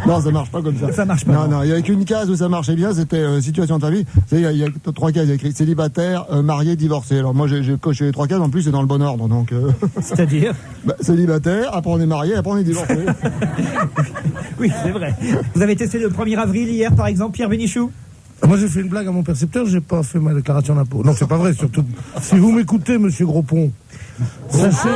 Non, ça marche pas comme ça. Ça marche pas. Non, il y avait qu'une case où ça marchait bien, c'était situation de famille. Vous savez, il y a 3 cases, il y a écrit célibataire, marié, divorcé. Alors moi, j'ai coché les 3 cases, en plus, c'est dans le bon ordre, donc... C'est-à-dire célibataire, après on est marié, après on est divorcé. Oui, c'est vrai. Vous avez testé le 1er avril hier, par exemple, Pierre Bénichou? Moi, j'ai fait une blague à mon percepteur, j'ai pas fait ma déclaration d'impôt. Non, c'est pas vrai, surtout. Si vous m'écoutez, monsieur Gros-Pont, sachez...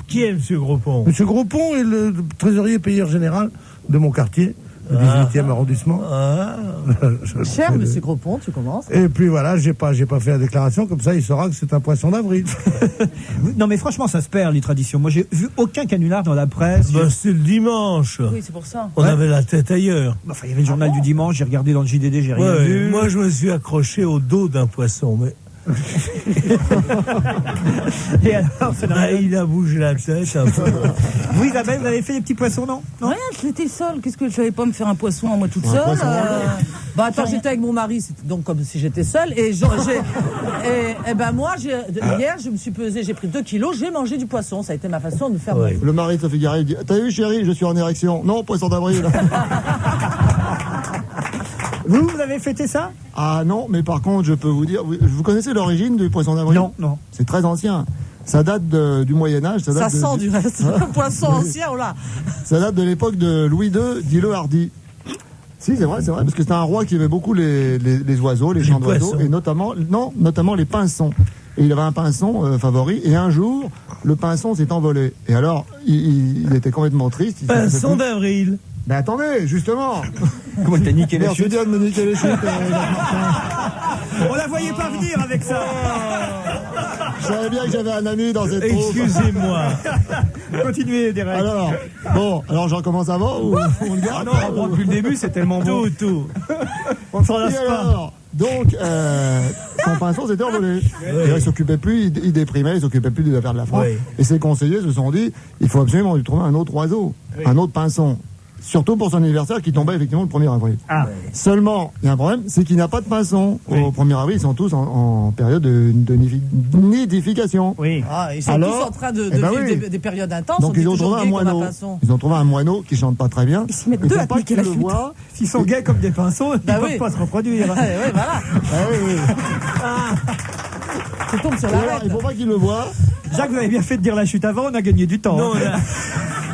Qui est monsieur Gros-Pont? Monsieur Gros-Pont est le trésorier payeur général de mon quartier, le 18e arrondissement. Cher monsieur Gros-Pont, tu commences. Et puis voilà, j'ai pas fait la déclaration, comme ça il saura que c'est un poisson d'avril. Non mais franchement, ça se perd, les traditions. Moi, j'ai vu aucun canular dans la presse. C'est le dimanche. Oui, c'est pour ça. On avait la tête ailleurs. Enfin, il y avait le journal du dimanche, j'ai regardé dans le JDD, j'ai rien vu. Moi, je me suis accroché au dos d'un poisson, mais... Et alors, il a bougé la tête un peu. Vous, Isabelle, vous avez fait les petits poissons, non? Rien, j'étais seule. Qu'est-ce que je savais pas me faire un poisson à moi toute seule attends, j'étais avec mon mari, c'était donc comme si j'étais seule. Et hier, je me suis pesée, j'ai pris 2 kilos, j'ai mangé du poisson. Ça a été ma façon de faire. Le mari de Sophie Garry dit: t'as vu, chérie, je suis en érection. Non, poisson d'avril. Vous avez fêté ça? Ah non, mais par contre, je peux vous dire, vous connaissez l'origine du poisson d'avril? Non. C'est très ancien. Ça date du Moyen-Âge. Ça sent du reste. Un poisson ancien, oh là. Ça date de l'époque de Louis II, dit le Hardy. Si, c'est vrai, parce que c'était un roi qui aimait beaucoup les oiseaux, les chants d'oiseaux, et notamment les pinsons. Et il avait un pinson favori, et un jour, le pinson s'est envolé. Et alors, il était complètement triste. Pinson d'avril. Mais attendez, justement. Comment t'as niqué les chutes? Bien de me niquer les chutes. On la voyait pas venir avec ça. Je savais bien que j'avais un ami dans cette troupe. Excusez-moi. Continuez, Derek. Alors je recommence avant ou on le garde? Non, on reprend depuis le début, c'est tellement bon. Tout. On ne s'en lasse pas. Alors, donc, son pinceau s'était envolé. Et il s'occupait plus, il déprimait, il s'occupait plus des affaires de la France. Oui. Et ses conseillers se sont dit, il faut absolument lui trouver un autre oiseau, un autre pinson. Surtout pour son anniversaire qui tombait effectivement le 1er avril. Seulement, il y a un problème, c'est qu'il n'a pas de pinson. Au 1er avril, ils sont tous en période de nidification. Oui. Ils sont tous en train de vivre des périodes intenses. Donc ils ont trouvé un moineau. Ils ont trouvé un moineau qui chante pas très bien. Ils se mettent deux à piquer la chute. S'ils sont gays comme des pinceaux, ils ne peuvent pas se reproduire. Oui, voilà. Tu tombes sur la raide. Il faut pas qu'il le voie. Jacques, vous avez bien fait de dire la chute avant, on a gagné du temps. Non,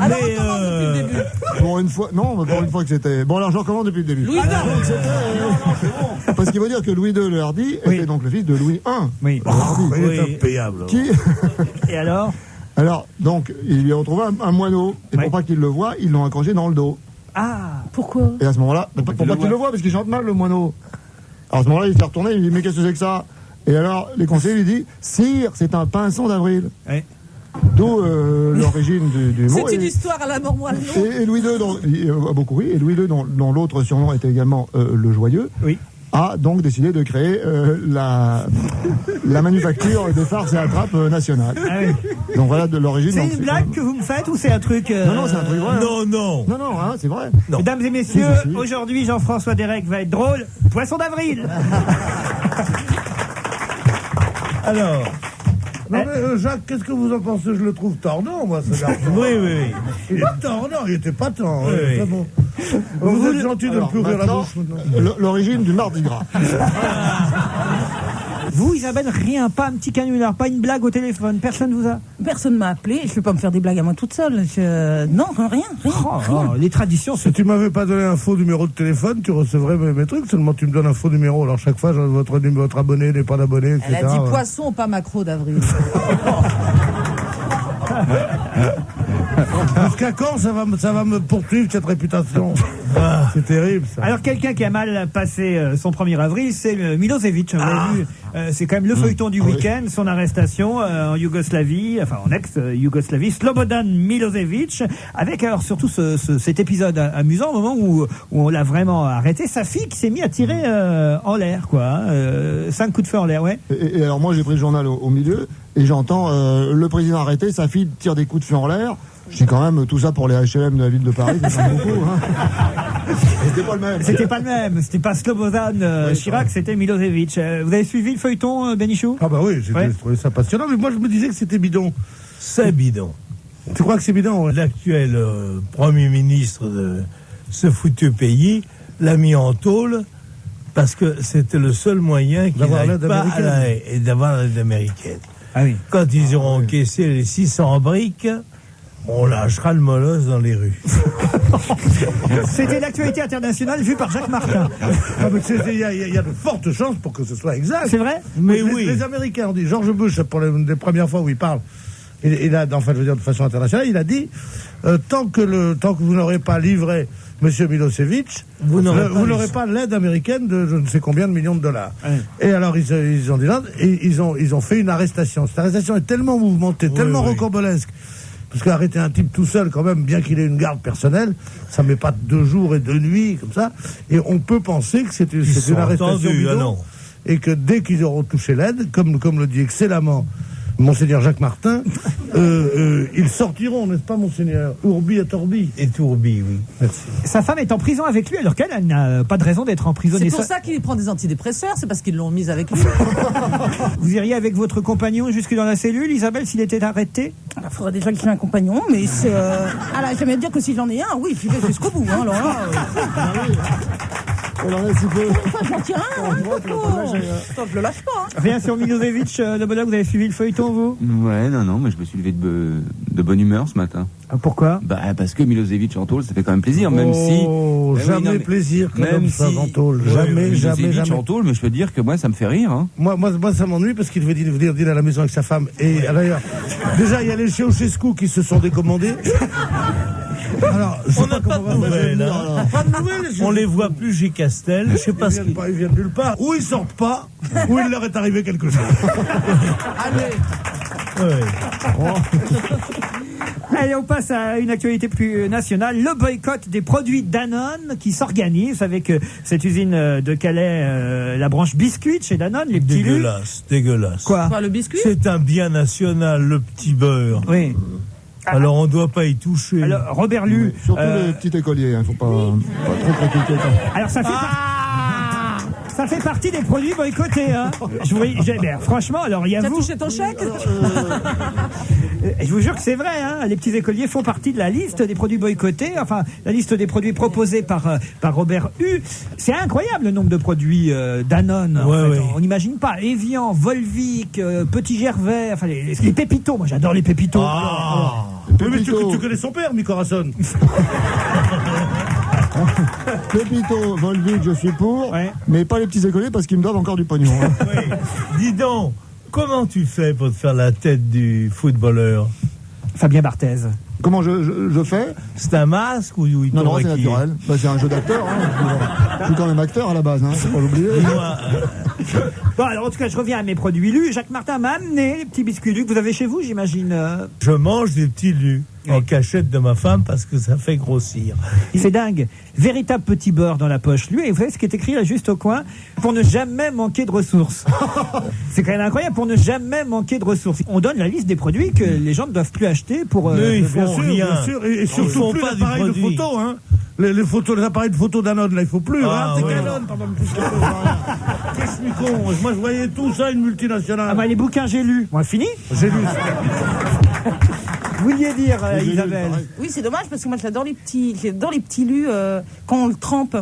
alors on commence depuis le début. Pour une fois que c'était... Bon, alors je recommence depuis le début. Louis II. Parce qu'il faut dire que Louis II le Hardy était donc le fils de Louis I. Oui. Il est impayable. Et alors? Alors, donc, il lui a retrouvé un moineau. Et pour pas qu'il le voie, ils l'ont accroché dans le dos. Ah, pourquoi? Et à ce moment-là, pour pas qu'il le voie, parce qu'il chante mal, le moineau. Alors à ce moment-là, il s'est retourné, il lui dit: mais qu'est-ce que c'est que ça? Et alors, les conseillers lui disent: sire, c'est un pinson d'avril. D'où l'origine du mot. C'est une histoire à la Mormoine. Et Louis II, et Louis II, dont l'autre surnom était également le Joyeux, a donc décidé de créer la manufacture des farces et attrapes nationales. Donc voilà de l'origine. C'est une blague que vous me faites ou c'est un truc Non, c'est un truc vrai. Non, c'est vrai. Non. Mesdames et messieurs, aujourd'hui, Jean-François Derek va être drôle. Poisson d'avril. Alors... Non mais Jacques, qu'est-ce que vous en pensez? Je le trouve tordant, moi, ce garçon. Oui. Il est tordant, il était pas tordant. Oui. Très bon. Vous êtes gentil de me plus ouvrir la bouche maintenant. L'origine du Mardi Gras. Vous, Isabelle, rien, pas un petit canular, pas une blague au téléphone, personne vous a... Personne m'a appelé, je ne peux pas me faire des blagues à moi toute seule. Non, rien. Les traditions, Si tu m'avais pas donné un faux numéro de téléphone, tu recevrais mes trucs. Seulement tu me donnes un faux numéro. Alors chaque fois, votre abonné n'est pas d'abonné, etc. Elle a dit poisson, pas macro d'avril. Jusqu'à quand ça va me poursuivre cette réputation? C'est terrible ça. Alors quelqu'un qui a mal passé son 1er avril, c'est Milosevic. Vous avez vu, c'est quand même le feuilleton du week-end, son arrestation en Yougoslavie, enfin en ex-Yougoslavie, Slobodan Milosevic, avec alors surtout cet épisode amusant au moment où on l'a vraiment arrêté, sa fille qui s'est mise à tirer en l'air, 5 coups de feu en l'air, Et alors moi j'ai pris le journal au milieu et j'entends le président arrêté, sa fille tire des coups de feu en l'air. Je dis quand même tout ça pour les HLM de la ville de Paris, c'est pas beaucoup. C'était pas le même. C'était pas Slobodan Chirac, c'était Milosevic. Vous avez suivi le feuilleton, Bénichou? Ah bah oui, j'ai trouvé ça passionnant, mais moi je me disais que c'était bidon. C'est bidon. Tu crois que c'est bidon? L'actuel Premier ministre de ce foutu pays l'a mis en tôle parce que c'était le seul moyen qu'il n'arrive pas d'avoir l'aide américaine. Ah oui. Quand ils auront encaissé les 600 briques, on lâchera le molosse dans les rues. C'était l'actualité internationale vue par Jacques Martin. Il y a de fortes chances pour que ce soit exact. C'est vrai? Mais oui. Les Américains ont dit, George Bush, pour les premières fois où il parle, il a, enfin, je veux dire de façon internationale, il a dit tant que vous n'aurez pas livré M. Milosevic, vous n'aurez pas l'aide américaine de je ne sais combien de millions de dollars. Ouais. Et alors ils ont dit là, et ils ont fait une arrestation. Cette arrestation est tellement mouvementée, tellement rocambolesque. Parce qu'arrêter un type tout seul, quand même, bien qu'il ait une garde personnelle, ça met pas 2 jours et 2 nuits, comme ça. Et on peut penser que c'est une arrestation bidon. Et que dès qu'ils auront touché l'aide, comme le dit excellemment Monseigneur Jacques Martin, ils sortiront, n'est-ce pas, Monseigneur? Urbi et Torbi. Et Tourbi, oui. Merci. Sa femme est en prison avec lui, alors qu'elle n'a pas de raison d'être emprisonnée. C'est pour ça qu'il prend des antidépresseurs, c'est parce qu'ils l'ont mise avec lui. Vous iriez avec votre compagnon jusque dans la cellule, Isabelle, s'il était arrêté? Il faudrait déjà qu'il ait un compagnon, mais c'est... Alors, j'aime dire que si j'en ai un, oui, il fait jusqu'au bout. Hein, alors là... J'en tire un, je le lâche pas. Hein. Rien sur Milosevic, le bonhomme, vous avez suivi le feuilleton, vous? Ouais, non, mais je me suis levé de bonne humeur ce matin. Ah, pourquoi? Parce que Milosevic en tôle, ça fait quand même plaisir, même si... Jamais plaisir que l'homme soit en tôle. Jamais. Milosevic en tôle, mais je peux dire que moi, ça me fait rire. Hein. Moi, ça m'ennuie parce qu'il devait venir dîner à la maison avec sa femme. Et d'ailleurs, déjà, il y a les Ceausescu qui se sont décommandés. Alors, on n'a pas de nouvelles. On les voit plus chez Castel. Je sais pas ce qu'ils viennent nulle part. Ou ils sortent pas, ou il leur est arrivé quelque chose. Allez. Ouais. Allez, on passe à une actualité plus nationale. Le boycott des produits Danone qui s'organise avec cette usine de Calais, la branche biscuit chez Danone, les petits lus. Dégueulasse. Quoi, le biscuit? C'est un bien national, le petit beurre. Oui. Alors on ne doit pas y toucher. Alors, Robert Lu... Oui, surtout les petits écoliers, faut pas trop critiquer. Alors ça fait partie des produits boycottés, hein. Franchement, alors il y a T'as vous... touché ton chèque? Je vous jure que c'est vrai, hein. Les petits écoliers font partie de la liste des produits boycottés, enfin la liste des produits proposés par Robert Hu. C'est incroyable le nombre de produits Danone. On n'imagine pas. Evian, Volvic, Petit Gervais, enfin les pépitos. Moi j'adore les pépitos. Mais tu connais son père, Micorazon. Pépito, Volvic, je suis pour, mais pas les petits écoliers parce qu'ils me doivent encore du pognon. Hein. Oui. Dis donc, comment tu fais pour te faire la tête du footballeur? Fabien Barthez. Comment je fais? C'est un masque ou il Non, c'est naturel. C'est un jeu d'acteur. Hein. Je suis quand même acteur à la base, hein. Faut pas l'oublier. Bon, alors en tout cas, je reviens à mes produits lus. Jacques Martin m'a amené les petits biscuits lus que vous avez chez vous, j'imagine. Je mange des petits lus en cachette de ma femme parce que ça fait grossir. C'est dingue. Véritable petit beurre dans la poche. Lui, et vous savez ce qui est écrit là juste au coin? Pour ne jamais manquer de ressources. C'est quand même incroyable, pour ne jamais manquer de ressources. On donne la liste des produits que les gens ne doivent plus acheter pour... Mais ils font rien. Bien sûr, et surtout plus l'appareil de photo, hein. Les appareils de photo Danone, là, il faut plus. C'est Canon, pardon. Qu'est-ce que con. Moi, je voyais tout ça, une multinationale. Ah bah, les bouquins, j'ai lu. Moi, fini? J'ai lu. Vous vouliez dire, Isabelle? Oui, c'est dommage parce que moi, j'adore les petits lus quand on le trempe.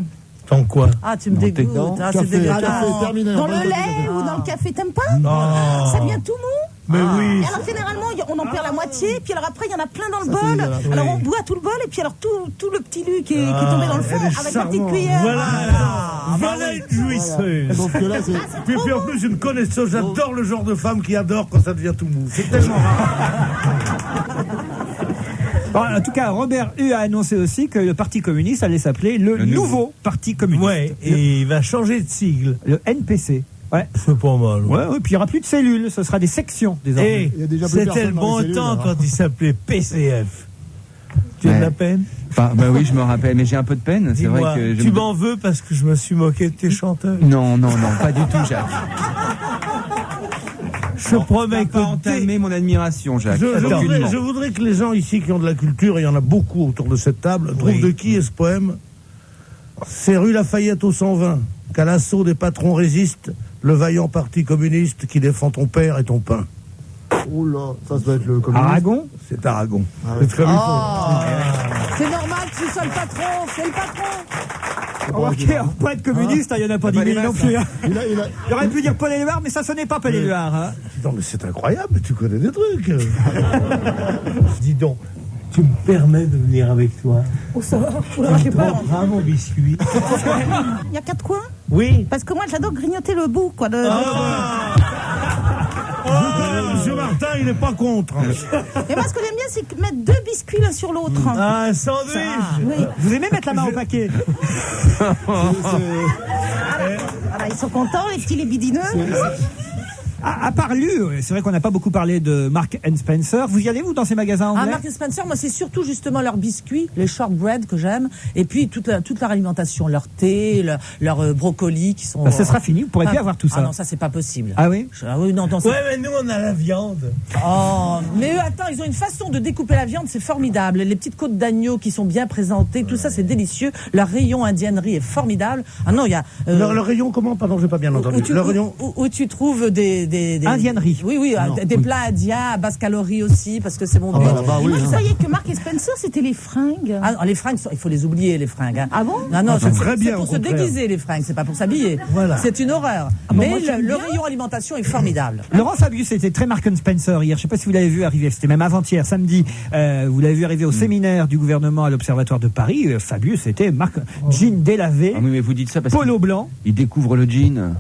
Dans quoi? Ah, tu me dégoûtes. C'est dégueulasse. Dans le lait ou dans le café, t'aimes pas? Ça devient tout mou. Mais oui. Et alors généralement on en perd la moitié, puis alors après il y en a plein dans le bol. Alors on boit tout le bol et puis alors tout le petit lu qui est tombé dans le fond avec la petite cuillère. Voilà une jouisseuse. Sauf que là, puis en plus une connaisseuse, j'adore le genre de femme qui adore quand ça devient tout mou. C'est tellement rare. Bon, en tout cas, Robert Hu a annoncé aussi que le Parti communiste allait s'appeler le nouveau Parti communiste. Ouais, et il va changer de sigle. Le NPC. Ouais. C'est pas mal. Ouais, puis il n'y aura plus de cellules, ce sera des sections désormais. C'était le bon temps quand il s'appelait PCF. Tu as de la peine? Bah oui, je me rappelle, mais j'ai un peu de peine. C'est vrai que tu m'en veux parce que je me suis moqué de tes chanteurs? Non, pas du tout, Jacques. Je promets pas entamer mon admiration, Jacques. Je voudrais que les gens ici qui ont de la culture, et il y en a beaucoup autour de cette table, trouvent de qui est ce poème. C'est rue Lafayette au 120, qu'à l'assaut des patrons résiste le vaillant parti communiste qui défend ton père et ton pain. Oula, ça doit être le communisme. Aragon. C'est Aragon. Ah, oui. C'est comme il faut. C'est normal que ce soit le patron, c'est le patron. Remarquez, pour être communiste, il n'y en a pas 10 000 non plus. Il aurait pu dire Paul Éluard, mais ça sonnait pas Paul Éluard. Hein. Non, mais c'est incroyable, tu connais des trucs. Dis donc, tu me permets de venir avec toi? Oh, ça va, Tu me prendras mon biscuit? Il y a 4 coins? Oui. Parce que moi, j'adore grignoter le bout, quoi. Monsieur Martin, il n'est pas contre. Et moi, ce que j'aime bien, c'est mettre 2 biscuits l'un sur l'autre. Ah, un sandwich. Oui. Vous aimez mettre la main au paquet? Voilà, ils sont contents, les petits libidineux. À part lui, c'est vrai qu'on n'a pas beaucoup parlé de Marks & Spencer. Vous y allez, vous, dans ces magasins anglais? Marks & Spencer, moi, c'est surtout justement leurs biscuits, les shortbread que j'aime, et puis toute leur alimentation, leur thé, leur brocoli qui sont... Ça sera fini, vous pourrez plus avoir tout ça. Ah non, ça, c'est pas possible. Ah oui? Ah oui, non, Ouais, mais nous, on a la viande. Oh, mais eux, attends, ils ont une façon de découper la viande, c'est formidable. Les petites côtes d'agneau qui sont bien présentées, tout ça, c'est délicieux. Leur rayon indiennerie est formidable. Ah non, il y a... Le rayon, comment? Pardon, j'ai pas bien entendu. Où tu trouves des indiennerie. Oui, des plats indiens à basse calorie aussi, parce que c'est mon but. Moi, je croyais que Marks & Spencer, c'était les fringues. Ah, les fringues, il faut les oublier, les fringues. Hein. Ah bon? Non, c'est très bien, pour se déguiser, les fringues, c'est pas pour s'habiller. Voilà. C'est une horreur. Mais le rayon alimentation est formidable. Laurent Fabius était très Marks & Spencer hier. Je sais pas si vous l'avez vu arriver. C'était même avant-hier, samedi. Vous l'avez vu arriver au séminaire du gouvernement à l'Observatoire de Paris. Fabius était jean délavé. Ah oui, mais vous dites ça parce polo blanc. Il découvre le jean.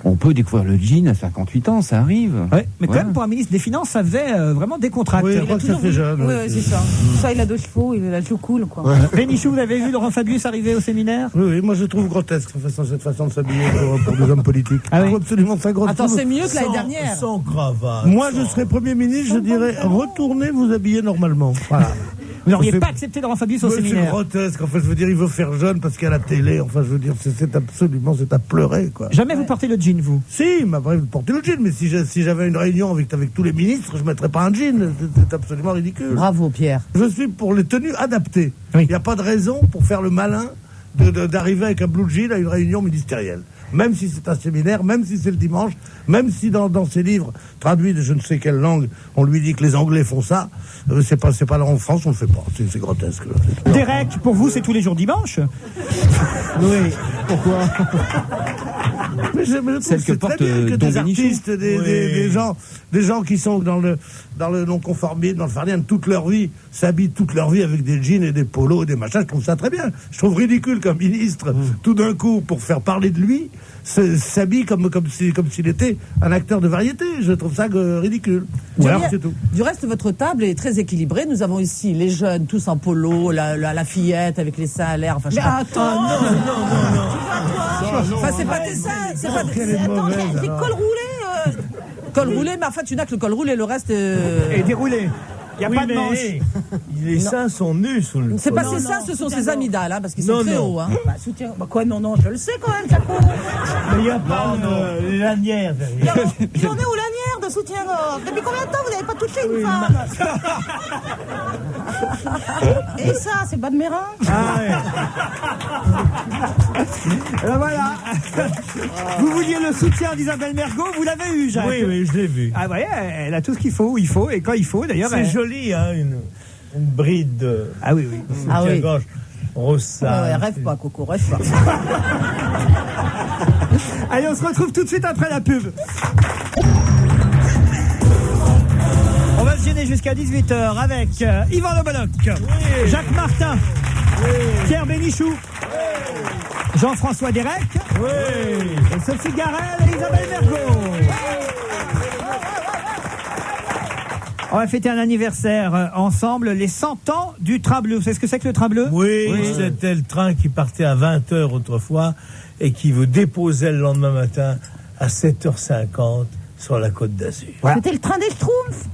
On peut découvrir le jean à 58 ans, ça arrive. Ouais, mais quand même, pour un ministre des Finances, ça faisait vraiment décontracté. Oui, je crois que ça fait jeune. Oui, c'est ça. Ça, il a 2 chevaux, il a le cheveu cool, quoi. Bénichou, vous avez vu Laurent Fabius arriver au séminaire? Oui, moi je trouve grotesque cette façon de s'habiller pour des hommes politiques. Ah oui. Absolument ça grotesque. Attends, c'est mieux que l'année dernière. Sans cravate. Moi, je serais Premier ministre, je dirais retournez vous habiller normalement. Voilà. Vous n'auriez pas accepté Laurent Fabius au séminaire? C'est grotesque. Enfin, je veux dire, il veut faire jeune parce qu'il y a la télé. Enfin, je veux dire, c'est à pleurer, quoi. Jamais vous portez le jean, vous? Si, mais après, vous portez le jean. Mais si j'avais une réunion avec tous les ministres, je mettrais pas un jean. C'est absolument ridicule. Bravo, Pierre. Je suis pour les tenues adaptées. Oui. Il n'y a pas de raison pour faire le malin d'arriver avec un blue jean à une réunion ministérielle. Même si c'est un séminaire, même si c'est le dimanche, même si dans ses livres traduits de je ne sais quelle langue, on lui dit que les Anglais font ça, c'est pas là en France, on le fait pas. C'est grotesque. Là. Derek, pour vous, c'est tous les jours dimanche? Oui. Pourquoi? Mais je celle que porte des artistes, des gens qui sont dans le non-conformisme, dans le farnienne, toute leur vie, s'habillent toute leur vie avec des jeans et des polos et des machins. Je trouve ça très bien. Je trouve ridicule qu'un ministre, tout d'un coup, pour faire parler de lui, s'habille comme s'il était un acteur de variété. Je trouve ça ridicule. Voilà, c'est tout. Du reste, votre table est très équilibrée. Nous avons ici les jeunes, tous en polo, la fillette avec les seins à l'air. Enfin, attends, non. Enfin, c'est pas des seins, c'est pas des col roulé. Col roulé, mais en fait, tu n'as que le col roulé, le reste est déroulé. Il n'y a pas de manche. Les seins sont nus sous le. C'est pas ses seins, ce sont ses amygdales, hein, parce qu'ils sont très hauts. Hein. Soutien. Quoi, non, je le sais quand même, Jaco. Mais il n'y a pas de lanière derrière. Il en est où lanière de soutien-gorge? Depuis combien de temps vous n'avez pas touché une femme? Et ça, c'est pas de mes reins? Ah ouais. Alors voilà. Vous vouliez le soutien d'Isabelle Mergo, vous l'avez eu, Jacques? Oui, je l'ai vu. Ah ouais, elle a tout ce qu'il faut, où il faut, et quand il faut, d'ailleurs. C'est joli, hein, une bride de soutien-gorge rossard. Rêve pas, Coco, rêve pas. Allez, on se retrouve tout de suite après la pub. On va se gêner jusqu'à 18h avec Yvan Le Bolloc, Jacques Martin, Pierre Bénichou, Jean-François Derek, et Sophie Garel et Isabelle Mergo. On va fêter un anniversaire ensemble, les 100 ans du train bleu. Vous savez ce que c'est que le train bleu? Oui, c'était le train qui partait à 20h autrefois et qui vous déposait le lendemain matin à 7h50 sur la Côte d'Azur. Voilà. C'était le train des Schtroumpfs.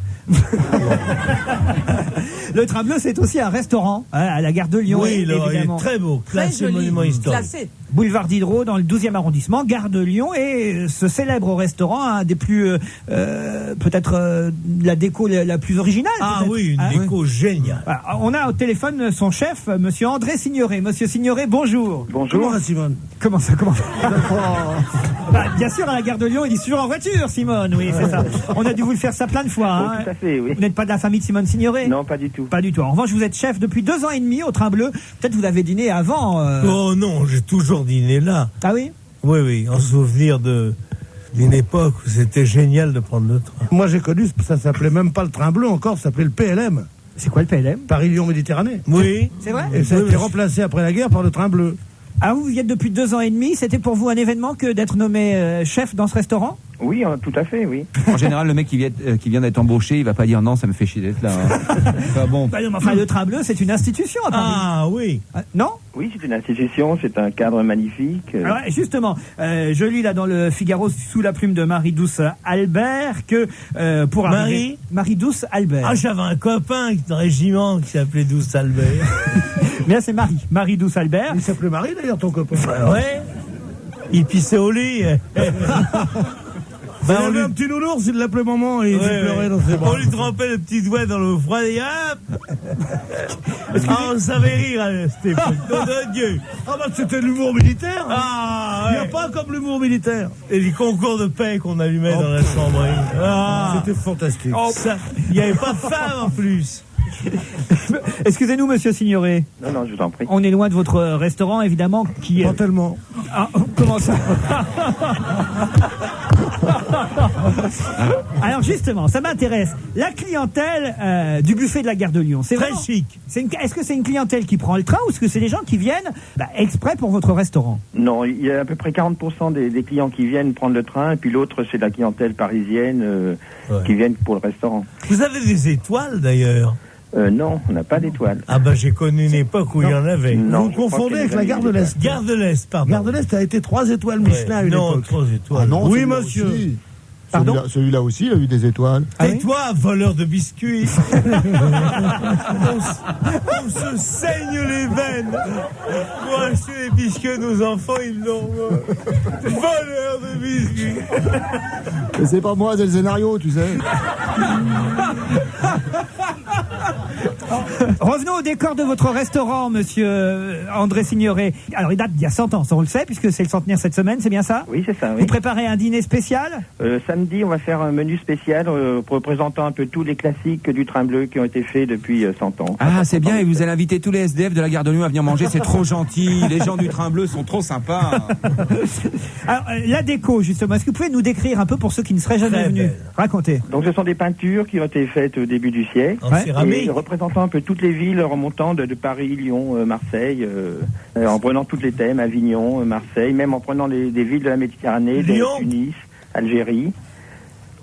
Le train bleu, c'est aussi un restaurant à la gare de Lyon. Oui, il est très beau, classé monument historique. Classé. boulevard Diderot, dans le 12e arrondissement, gare de Lyon, et ce célèbre restaurant, un des plus, peut-être la déco la plus originale. Ah peut-être. oui, une déco géniale. Voilà. On a au téléphone son chef, monsieur André Signoret. Monsieur Signoret, bonjour. Bonjour, Simone. Comment ça, bah, bien sûr, à la gare de Lyon, il dit toujours en voiture, Simone. Oui, c'est ça. On a dû vous le faire ça plein de fois. Hein. Tout à fait, oui. Vous n'êtes pas de la famille de Simone Signoret? Non, pas du tout. Pas du tout. En revanche, vous êtes chef depuis 2 ans et demi au Train Bleu. Peut-être vous avez dîné avant. Oh non, j'ai toujours dîné là. Ah oui? Oui, en souvenir d'une époque où c'était génial de prendre le train. Moi, j'ai connu, ça s'appelait même pas le Train Bleu encore, ça s'appelait le PLM. C'est quoi le PLM? Paris-Lyon-Méditerranée. Oui. C'est vrai? Et ça a été remplacé après la guerre par le Train Bleu. Ah, vous y êtes depuis 2 ans et demi. C'était pour vous un événement que d'être nommé chef dans ce restaurant? Oui, tout à fait, oui. En général, le mec qui vient d'être embauché, il va pas dire non, ça me fait chier d'être là. Hein. Enfin, bon. Bah non, mais enfin, le Train Bleu, c'est une institution à Paris. Ah oui. Non? Oui, c'est une institution, c'est un cadre magnifique. Ah ouais, justement, je lis là dans le Figaro sous la plume de Marie-Douce Albert que pour arriver... Marie-Douce Albert. Ah, j'avais un copain de régiment qui s'appelait Douce Albert. Mais là, c'est Marie-Douce Albert. Il s'appelait Marie d'ailleurs, ton copain. Ouais. Il pissait au lit. Il avait un petit nounours, il l'appelait maman et il pleurait dans ses bras. On lui trempait le petit doigt dans l'eau froide et hop. On savait rire à cette époque. Nom de Dieu. Ah bah c'était l'humour militaire. Ah, Il n'y a pas comme l'humour militaire. Et les concours de paix qu'on allumait dans la chambre. C'était fantastique. Il n'y avait pas de femme en plus. Excusez-nous, monsieur Signoret. Non, je vous en prie. On est loin de votre restaurant, évidemment, qui est... Pas tellement. Ah, comment ça? Alors justement, ça m'intéresse. La clientèle du buffet de la gare de Lyon, c'est très vraiment chic. Est-ce que c'est une clientèle qui prend le train ou est-ce que c'est des gens qui viennent exprès pour votre restaurant? Non, il y a à peu près 40% des clients qui viennent prendre le train, et puis l'autre, c'est la clientèle parisienne qui viennent pour le restaurant. Vous avez des étoiles d'ailleurs? Non, on n'a pas d'étoiles. Ah bah j'ai connu une époque où il y en avait. Non, vous confondez avec la gare de l'Est. Gare de l'Est, pardon. Gare de l'Est a été 3 étoiles Michelin à une non, époque. 3 étoiles. Ah non, Oui, celui-là monsieur. aussi. Pardon? Celui-là aussi, il a eu des étoiles. Ah Et oui? toi, voleur de biscuits, on se saigne les veines pour acheter les biscuits à nos enfants, ils l'ont. Voleur de biscuits. Mais c'est pas moi, c'est le scénario, tu sais. Revenons au décor de votre restaurant, monsieur André Signoret. Alors, il date d'il y a 100 ans, ça on le sait, puisque c'est le centenaire cette semaine, c'est bien ça? Oui, c'est ça, oui. Vous préparez un dîner spécial? Samedi, on va faire un menu spécial représentant un peu tous les classiques du Train Bleu qui ont été faits depuis 100 ans. Ah, c'est bien, et vous allez inviter tous les SDF de la gare de Lyon à venir manger, c'est trop gentil. Les gens du Train Bleu sont trop sympas. Alors, la déco, justement, est-ce que vous pouvez nous décrire un peu pour ceux qui ne seraient jamais venus? Racontez. Donc, ce sont des peintures qui ont été faites au début du siècle. En céramique. Et représentant un peu toutes les villes remontant de Paris, Lyon, Marseille, en prenant tous les thèmes, Avignon, Marseille, même en prenant des villes de la Méditerranée, Lyon. de Tunis, Algérie.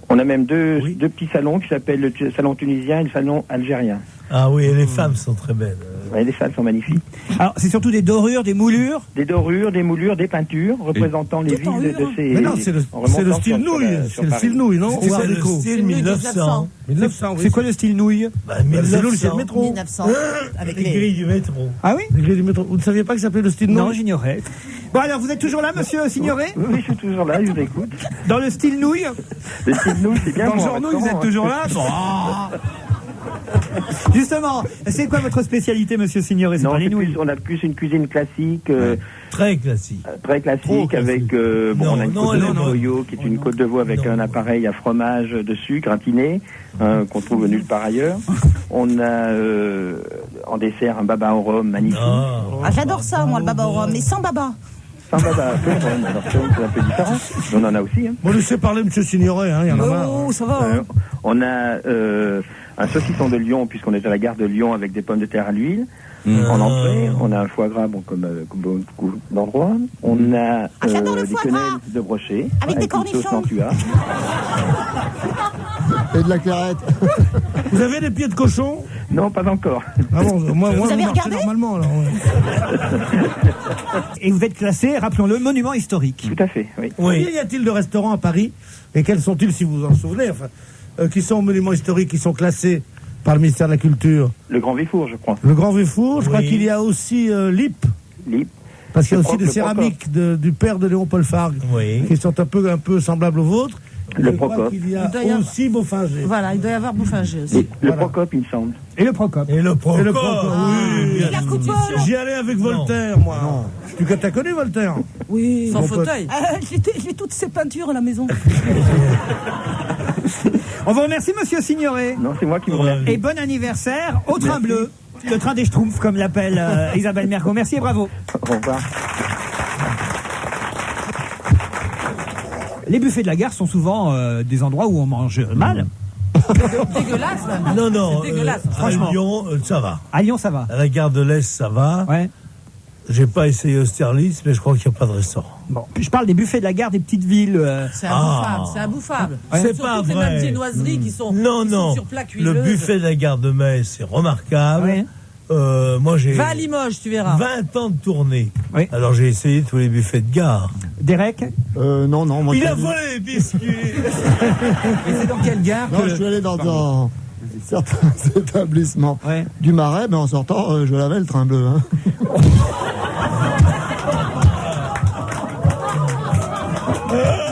On a même deux petits salons qui s'appellent le salon tunisien et le salon algérien. Ah oui, et les femmes sont très belles. Ouais, les salles sont magnifiques. Alors, c'est surtout des dorures, des moulures? Des dorures, des moulures, des peintures représentant les villes de ces... Mais non, c'est le style nouille. C'est le style nouille, non? C'est le style 1900. 1900, oui. C'est quoi le style nouille? C'est le 1900. métro. 1900. Avec Les grilles du métro. Ah oui? Les grilles du métro. Vous ne saviez pas que ça s'appelait le style Non, nouille? j'ignorais. Bon, alors, vous êtes toujours là, monsieur Signoret? Oui, je suis toujours là, je vous écoute. Dans le style nouille? Le style nouille, c'est bien Dans le bon, genre nouille, vous êtes restaurant, toujours là? Justement, c'est quoi votre spécialité, monsieur Signoret? C'est Non, pas les nouilles. on a plus une cuisine classique, Très classique. très classique, Trop classique. avec Non, on a une non, côte de non, non. Soyo, qui est une côte de veau avec un appareil à fromage dessus, gratiné, qu'on trouve nulle part ailleurs. On a en dessert un baba au rhum magnifique. Ah, j'adore ça, moi, le baba au rhum, mais sans baba. Sans baba au rhum, alors c'est un peu différent. On en a aussi. Hein. Bon, laissez parler monsieur Signoret, hein, il y en a marre. Oh, ça va. Hein. On a un saucisson de Lyon, puisqu'on est à la gare de Lyon avec des pommes de terre à l'huile. En entrée, on a un foie gras, bon, comme beaucoup d'endroits. On a j'adore le des foie quenelles gras. de brochet. Avec des une sauce cornichons. Nantua. Et de la clarette. Vous avez des pieds de cochon? Non, pas encore. Ah bon, moi, Vous avez marchez regardé normalement, alors. Ouais. Et vous êtes classé, rappelons-le, monument historique. Tout à fait, oui. Combien y a-t-il de restaurants à Paris? Et quels sont-ils, si vous vous en souvenez, enfin, qui sont monuments historiques, qui sont classés par le ministère de la Culture? Le Grand Véfour, je crois. Le Grand Véfour, je crois Oui. qu'il y a aussi l'IP. Lip. Parce qu'il y a aussi des céramiques du père de Léon-Paul Fargue, qui sont un peu semblables aux vôtres. Le Procope. Il y a aussi Beaufinger. Voilà, il doit y avoir Beaufinger aussi. Le Procope, il me semble. Et le Procope. Oui. Et la coupole. J'y allais avec Voltaire, moi. Non. Tu as connu Voltaire? Oui. Sans fauteuil. J'ai toutes ces peintures à la maison. On vous remercie, monsieur Signoret. Non, c'est moi qui vous remercie. Et bon anniversaire au train bleu. Le train des Schtroumpfs, comme l'appelle Isabelle Mergo. Merci et bravo. Au revoir. Les buffets de la gare sont souvent des endroits où on mange mal. Dégueulasse, même. Non, C'est dégueulasse. franchement. À Lyon, ça va. À Lyon, ça va. À la gare de l'Est, ça va. Ouais. J'ai pas essayé Austerlitz, mais je crois qu'il n'y a pas de restaurant. Bon, je parle des buffets de la gare des petites villes. C'est imbouffable, c'est imbouffable. C'est Surtout pas les vrai. mêmes viennoiseries qui sont sur plat Le buffet de la gare de Metz, c'est remarquable. Ouais. Moi, j'ai Va à Limoges, tu verras. 20 ans de tournée. Oui. Alors, j'ai essayé tous les buffets de gare. Derek? Non, moi. Il a volé les biscuits. Et c'est dans quelle gare Non, je suis allé dans certains établissements du Marais, mais en sortant, je lavais le train bleu. Hein.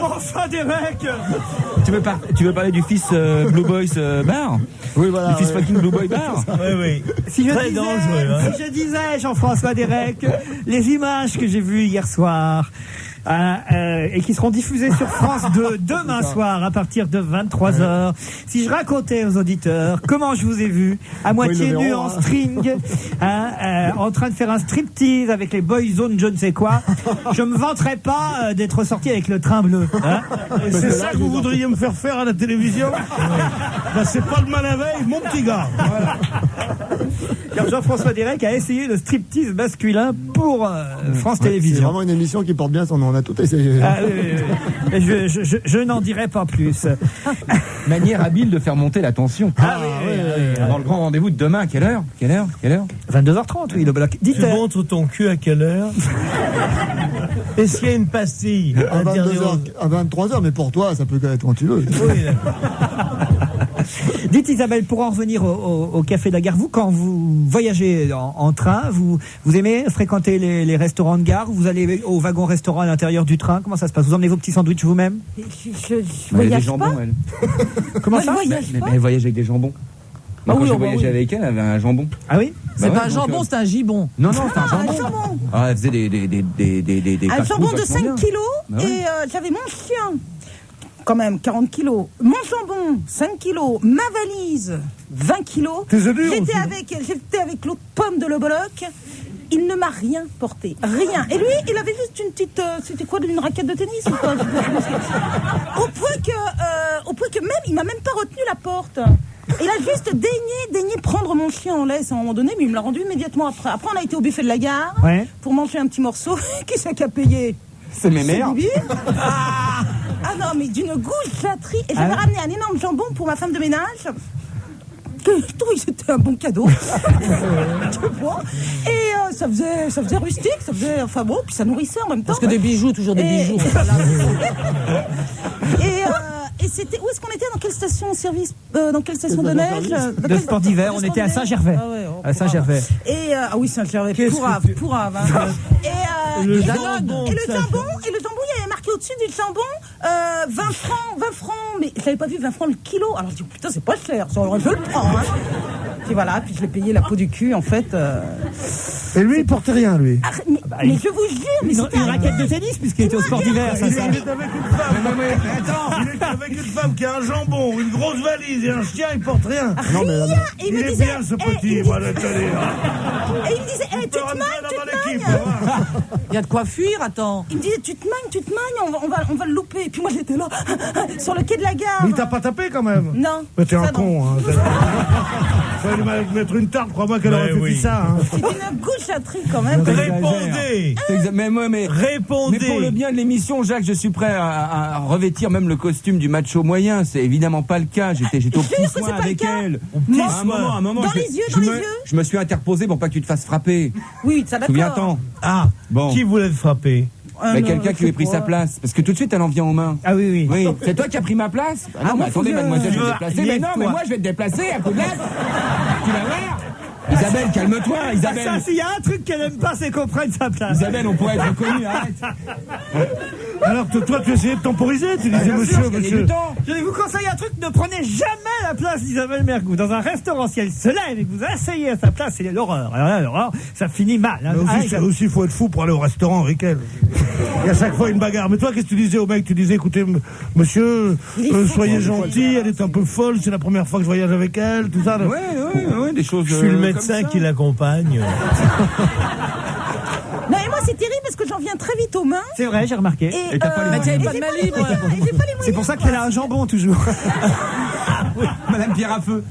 Enfin, Derek! Tu veux parler du fils Blue Boys Bar? Oui, voilà. Du fils fucking Blue Boy Bar? Oui. Si Très dangereux, hein. Si je disais, Jean-François Derek, les images que j'ai vues hier soir, et qui seront diffusées sur France 2 demain soir à partir de 23h. Si je racontais aux auditeurs comment je vous ai vu, à moitié nu en string, en train de faire un striptease avec les Boyzone, je ne sais quoi, je me vanterais pas d'être sorti avec le train bleu. Hein. C'est ça que vous voudriez me faire à la télévision? Ben, c'est pas le mal à veille, mon petit gars. Voilà. Car Jean-François Derek a essayé le striptease masculin pour France Télévisions. C'est vraiment une émission qui porte bien son nom. On a tout essayé. Je n'en dirai pas plus. Manière habile de faire monter la tension. Dans le grand rendez-vous de demain, quelle heure 22h30, oui, le bloc. Tu montres ton cul à quelle heure? Est-ce qu'il y a une pastille? À 23h, mais pour toi, ça peut être quand tu veux. Oui, Dites Isabelle, pour en revenir au Café de la Gare, vous, quand vous voyagez en train, vous aimez fréquenter les restaurants de gare? Vous allez au wagon-restaurant à l'intérieur du train? Comment ça se passe? Vous emmenez vos petits sandwichs vous-même? Je voyage pas. Comment ça? Elle voyage avec des jambons. Moi, quand j'ai voyagé avec elle avait un jambon. Ah oui? C'est pas un jambon, c'est un gibon. Non, c'est un jambon. Elle faisait des un jambon de 5 kilos et j'avais mon chien. Quand même, 40 kilos. Mon jambon, 5 kilos. Ma valise, 20 kilos. J'étais avec l'autre pomme de Leboloc. Il ne m'a rien porté. Rien. Et lui, il avait juste une petite... c'était quoi, une raquette de tennis ou quoi? Au point que même, il m'a même pas retenu la porte. Il a juste daigné prendre mon chien en laisse à un moment donné, mais il me l'a rendu immédiatement après. Après, on a été au buffet de la gare pour manger un petit morceau. Qui c'est qui a payé? C'est mes mères. Ah non, mais d'une gaucherie. Et j'avais ramené un énorme jambon pour ma femme de ménage. C'était un bon cadeau. Tu vois. Et ça faisait rustique, ça faisait, enfin bon, puis ça nourrissait en même temps. Parce que des bijoux, toujours des bijoux. Et c'était, où est-ce qu'on était? Dans quelle station-service? Dans quelle station de neige? De sport d'hiver, on était à Saint-Gervais. À Saint-Gervais. Et, oui, Saint-Gervais. Pourrave. Et le jambon, il y avait marqué au-dessus du jambon, 20 francs. Mais je n'avais pas vu 20 francs le kilo. Alors je dis, putain, c'est pas cher. Ça aurait pu le prendre, hein. Puis voilà, puis je l'ai payé la peau du cul, en fait. Et lui, il portait rien, lui. Mais je vous jure, mais une raquette de tennis, puisqu'il était au sport d'hiver. Il est avec une femme. Il est avec une femme qui a un jambon, une grosse valise et un chien, il porte rien. Rien. Il est bien, ce petit, moi, le tenir. Et il me disait, tu te manges. Il y a de quoi fuir, attends. Il me disait, tu te manges, on va le louper. Et puis moi, j'étais là, sur le quai de la gare. Mais il t'a pas tapé, quand même? Non. Mais t'es un con, hein. Fallait mettre une tarte, crois-moi qu'elle aurait fait ça. Hein. C'est une gaucherie quand même. Répondez. Répondez. Mais pour le bien de l'émission, Jacques, je suis prêt à revêtir même le costume du macho moyen. C'est évidemment pas le cas. J'étais au petit soin avec elle. À un moment, dans les yeux. Je me suis interposé pour pas que tu te fasses frapper. Oui, ça d'accord. Souviens-t'en. Ah, bon. Qui voulait te frapper? Mais quelqu'un qui lui a pris sa place. Parce que tout de suite, elle en vient aux mains. Ah oui. Oui, c'est toi qui as pris ma place? Ah non, mais attendez, mademoiselle, je vais me déplacer. Mais non, mais moi, je vais te déplacer à coup de latte. Tu vas voir. Isabelle, calme-toi, Isabelle. Ça, s'il y a un truc qu'elle aime pas, c'est qu'on prenne sa place. Isabelle, on pourrait être reconnu, arrête. Alors que toi, tu essayais de temporiser, tu disais monsieur. Je vous conseille un truc, ne prenez jamais la place d'Isabelle Mergo. Dans un restaurant, si elle se lève et que vous asseyez à sa place, c'est l'horreur. Alors là, l'horreur, ça finit mal. Hein. Mais aussi, il faut être fou pour aller au restaurant avec elle. Il y a chaque fois une bagarre. Mais toi, qu'est-ce que tu disais au mec? Tu disais, écoutez, monsieur, soyez gentil, elle est un peu folle, c'est la première fois que je voyage avec elle, tout ça. Ouais, des choses. Je suis le médecin qui l'accompagne. Non, et moi, c'est terrible parce que j'en viens très vite aux mains. C'est vrai, j'ai remarqué. Et t'as pas les moyens. J'ai pas les moyens. C'est pour ça qu'elle a un jambon, toujours. Madame Pierre à feu.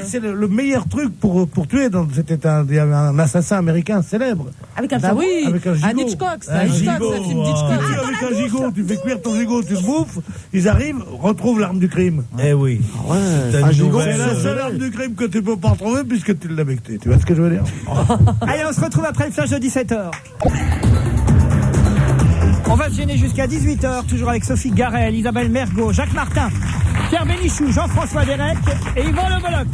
C'est le meilleur truc pour tuer. C'était un assassin américain célèbre. Avec un Bah oui, avec un gigot. un Hitchcock, c'est Un un gigot, Hitchcock, c'est un film d'Hitchcock. Avec un gigot, tu fais cuire ton gigot, tu te bouffes, ils arrivent, retrouvent l'arme du crime. Eh oui. Ouais, un gigot, C'est la seule arme du crime que tu peux pas retrouver puisque tu l'as becté. Tu vois ce que je veux dire? Allez, on se retrouve après le flash de 17h. On va se gêner jusqu'à 18h, toujours avec Sophie Garel, Isabelle Mergo, Jacques Martin, Pierre Bénichou, Jean-François Derek et Yvan Le Bolloc.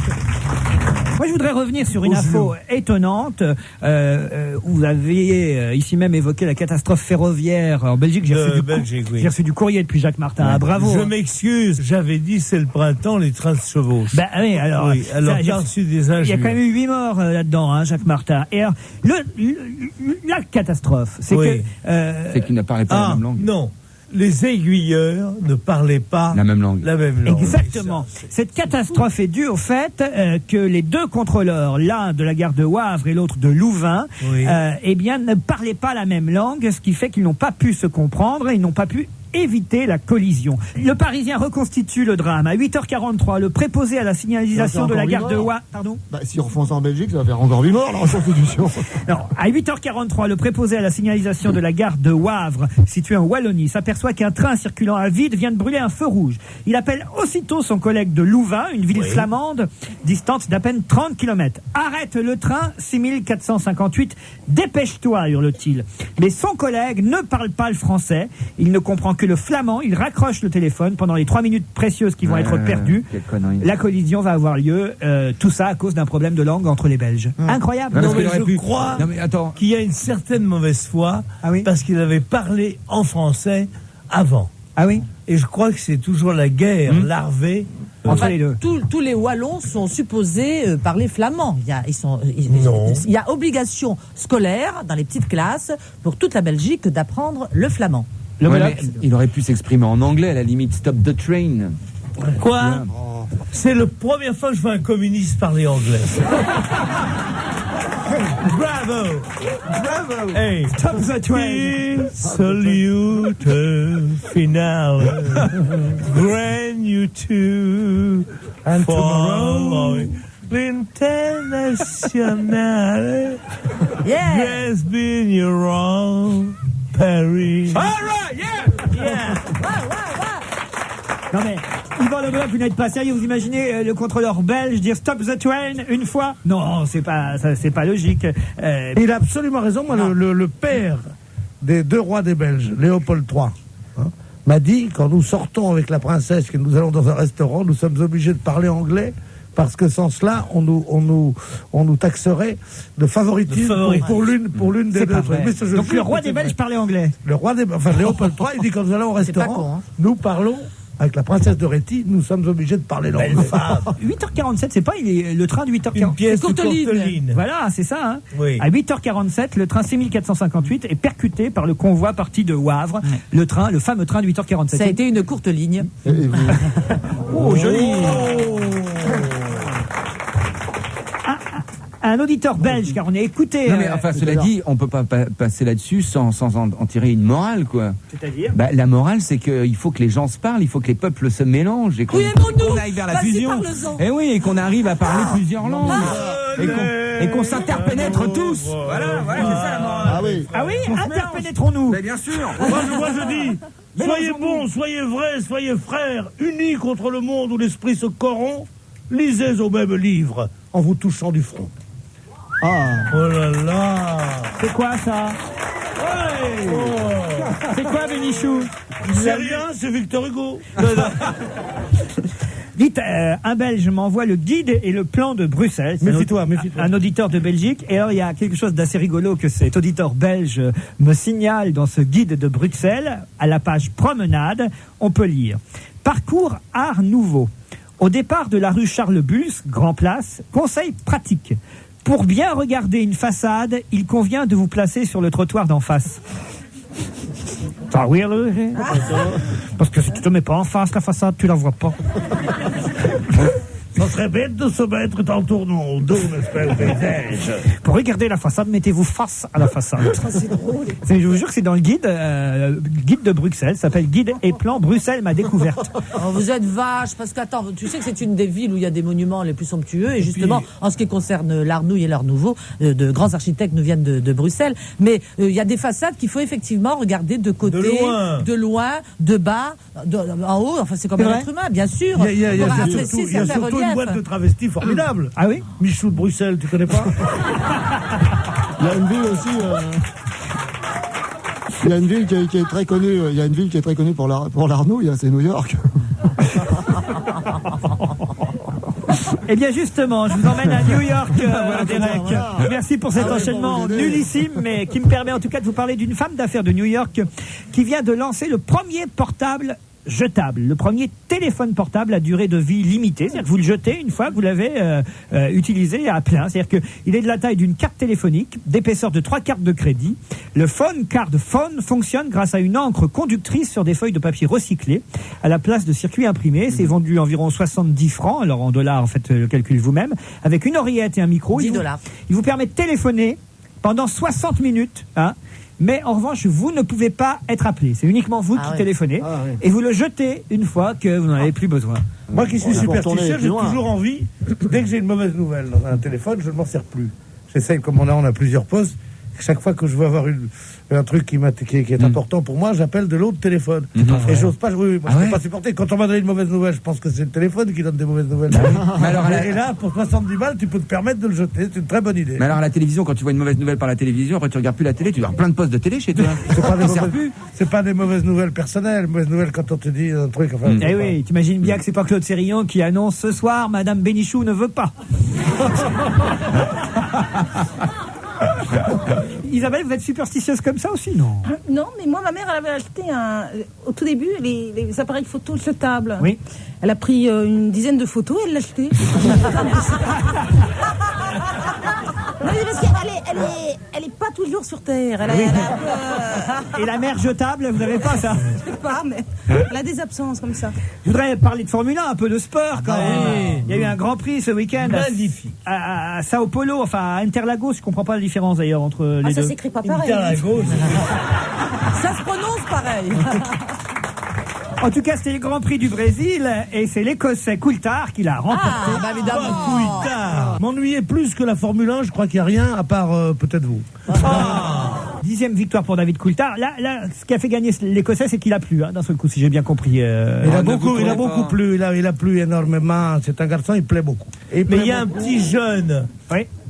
Moi, je voudrais revenir sur une info étonnante. Vous avez ici même évoqué la catastrophe ferroviaire en Belgique. J'ai reçu du courrier depuis Jacques Martin. Ah, bravo. Je m'excuse, j'avais dit c'est le printemps, les trains se chevauchent. Ben oui, alors, j'ai reçu des injures. Il y a quand même eu 8 morts là-dedans, hein, Jacques Martin. Et alors, la catastrophe, c'est que... c'est qu'il ne parlait pas la même langue. Non. Les aiguilleurs ne parlaient pas la même langue. Exactement. Cette catastrophe est due au fait que les deux contrôleurs, l'un de la gare de Wavre et l'autre de Louvain, eh bien, ne parlaient pas la même langue, ce qui fait qu'ils n'ont pas pu se comprendre et ils n'ont pas pu éviter la collision. Le Parisien reconstitue le drame. À 8h43, le préposé à la signalisation de la gare de Wavre... Pardon ? Si on refond ça en Belgique, ça va faire encore 8 morts, là, en constitution. Alors, à 8h43, le préposé à la signalisation de la gare de Wavre, située en Wallonie, s'aperçoit qu'un train circulant à vide vient de brûler un feu rouge. Il appelle aussitôt son collègue de Louvain, une ville flamande, distante d'à peine 30 km. Arrête le train, 6458. Dépêche-toi, hurle-t-il. Mais son collègue ne parle pas le français. Il ne comprend que le flamand. Il raccroche le téléphone pendant les 3 minutes précieuses qui vont être perdues. La collision va avoir lieu. Tout ça à cause d'un problème de langue entre les Belges. Incroyable. Non, mais je crois qu'il y a une certaine mauvaise foi parce qu'il avait parlé en français avant. Ah oui. Et je crois que c'est toujours la guerre larvée entre les deux. Tous les Wallons sont supposés parler flamand. Il y a obligation scolaire dans les petites classes pour toute la Belgique d'apprendre le flamand. Il aurait pu s'exprimer en anglais à la limite. Stop the train. Quoi? C'est la première fois que je vois un communiste parler anglais. Bravo! Bravo! Hey, stop the train! Salute finale. Grand you two. And tomorrow. L'international. Yeah! Has been your wrong. Paris. All right, yeah! Non mais, Yvan Le Bolloc, vous n'êtes pas sérieux. Vous imaginez le contrôleur belge dire stop the train une fois? Non, c'est pas logique. Il a absolument raison. Moi, le père des deux rois des Belges, Léopold III, m'a dit, quand nous sortons avec la princesse, que nous allons dans un restaurant, nous sommes obligés de parler anglais. Parce que sans cela, on nous taxerait de favoritisme pour l'une des deux. Donc le roi des Belges parlait anglais. Le roi des Léopold III, il dit quand nous allons au restaurant, nous parlons avec la princesse de Réti, nous sommes obligés de parler l'anglais. 8h47, c'est pas le train de 8h47. Une pièce de Courteline. Voilà, c'est ça. Hein. Oui. À 8h47, le train 6458 est percuté par le convoi parti de Wavre, le fameux train de 8h47. Ça a été une courte ligne. Oh, joli. Un auditeur belge, car on est écouté. Non mais enfin, cela dit, on peut pas passer là-dessus sans en tirer une morale, quoi. C'est-à-dire la morale, c'est qu'il faut que les gens se parlent, il faut que les peuples se mélangent et qu'on aille vers la fusion. Et oui, et qu'on arrive à parler plusieurs langues. Et qu'on s'interpénètre tous. Voilà, c'est ça la morale. Ah oui, interpénétrons-nous. Mais bien sûr. Moi je dis, soyez bons, soyez vrais, soyez frères, unis contre le monde où l'esprit se corrompt. Lisez au même livre en vous touchant du front. Oh là là! C'est quoi ça? C'est quoi, Bénichou? C'est rien, c'est Victor Hugo. Dites, un Belge m'envoie le guide et le plan de Bruxelles. Méfie-toi. Un auditeur de Belgique. Et alors, il y a quelque chose d'assez rigolo que cet auditeur belge me signale dans ce guide de Bruxelles. À la page promenade, on peut lire « Parcours Art Nouveau. Au départ de la rue Charles-Bulls, Grand Place, conseil pratique. Pour bien regarder une façade, il convient de vous placer sur le trottoir d'en face. » Ah oui, parce que si tu te mets pas en face, la façade, tu la vois pas. Ça serait bête de se mettre en tournant au dos, n'est-ce pas, au paysage. Pour regarder la façade, mettez-vous face à la façade. C'est drôle. Je vous jure que c'est dans le guide de Bruxelles, ça s'appelle Guide et Plan Bruxelles, ma découverte. Oh, vous êtes vache, parce qu'attends, tu sais que c'est une des villes où il y a des monuments les plus somptueux, et justement, en ce qui concerne l'Art Nouveau et l'Art Nouveau, de grands architectes nous viennent de Bruxelles, mais il y a des façades qu'il faut effectivement regarder de côté, de loin, de bas, en haut, enfin c'est comme un être humain, bien sûr. Il y a surtout une boîte de travestis formidable. Ah oui? Michou de Bruxelles, tu connais pas? Il y a une ville aussi. Il y a une ville qui est très connue. Il y a une ville qui est très connue pour l'Art Nouveau, c'est New York. Eh bien justement, je vous emmène à New York, Derek. Voilà. Merci pour cet enchaînement nullissime, mais qui me permet en tout cas de vous parler d'une femme d'affaires de New York qui vient de lancer le premier portable jetable, le premier téléphone portable à durée de vie limitée. C'est-à-dire que vous le jetez une fois que vous l'avez utilisé à plein. C'est-à-dire qu'il est de la taille d'une carte téléphonique, d'épaisseur de 3 cartes de crédit. Le Phone Card Phone fonctionne grâce à une encre conductrice sur des feuilles de papier recyclées à la place de circuits imprimés. C'est vendu environ 70 francs. Alors en dollars, faites le calcul vous-même. Avec une oreillette et un micro. 10 $. Il vous permet de téléphoner pendant 60 minutes, hein. Mais en revanche, vous ne pouvez pas être appelé. C'est uniquement vous qui téléphonez. Et vous le jetez une fois que vous n'en avez plus besoin. Moi qui suis superstitieux, j'ai toujours envie, dès que j'ai une mauvaise nouvelle dans un téléphone, je ne m'en sers plus. J'essaye, comme on a plusieurs postes. Chaque fois que je veux avoir un truc qui est important pour moi, j'appelle de l'autre téléphone. Et j'ose pas, je peux pas supporter. Quand on m'a donné une mauvaise nouvelle, je pense que c'est le téléphone qui donne des mauvaises nouvelles. Et là, pour 70 balles, tu peux te permettre de le jeter. C'est une très bonne idée. Mais alors à la télévision, quand tu vois une mauvaise nouvelle par la télévision, après tu regardes plus la télé, tu vas avoir plein de postes de télé chez toi. C'est pas des mauvaises nouvelles personnelles. Mauvaises nouvelles quand on te dit un truc. Enfin, eh oui, t'imagines bien que c'est pas Claude Sérillon qui annonce ce soir, Madame Bénichou ne veut pas. Isabelle, vous êtes superstitieuse comme ça aussi, non? Non, mais moi, ma mère, elle avait acheté au tout début les appareils photo jetables. Oui. Elle a pris une dizaine de photos, elle l'a acheté. Oui, parce qu'elle est pas toujours sur Terre. Et la mer jetable, vous n'avez pas ça? Je sais pas, mais elle a des absences comme ça. Je voudrais parler de Formule 1, un peu de sport quand même. Il y a eu un Grand Prix ce week-end à Sao Paulo, enfin à Interlagos. Je comprends pas la différence d'ailleurs entre les deux. Ça s'écrit pas pareil. Interlagos. Ça se prononce pareil. En tout cas, c'était le Grand Prix du Brésil et c'est l'Écossais Coulthard qui l'a remporté. Ah, bah évidemment. Coulthard. M'ennuyez plus que la Formule 1, je crois qu'il n'y a rien à part peut-être vous. 10e victoire pour David Coulthard. Là, ce qui a fait gagner l'Écossais, c'est qu'il a plu, d'un seul coup, si j'ai bien compris. Il a beaucoup plu, il a plu énormément. C'est un garçon, il plaît beaucoup. Mais il y a un petit jeune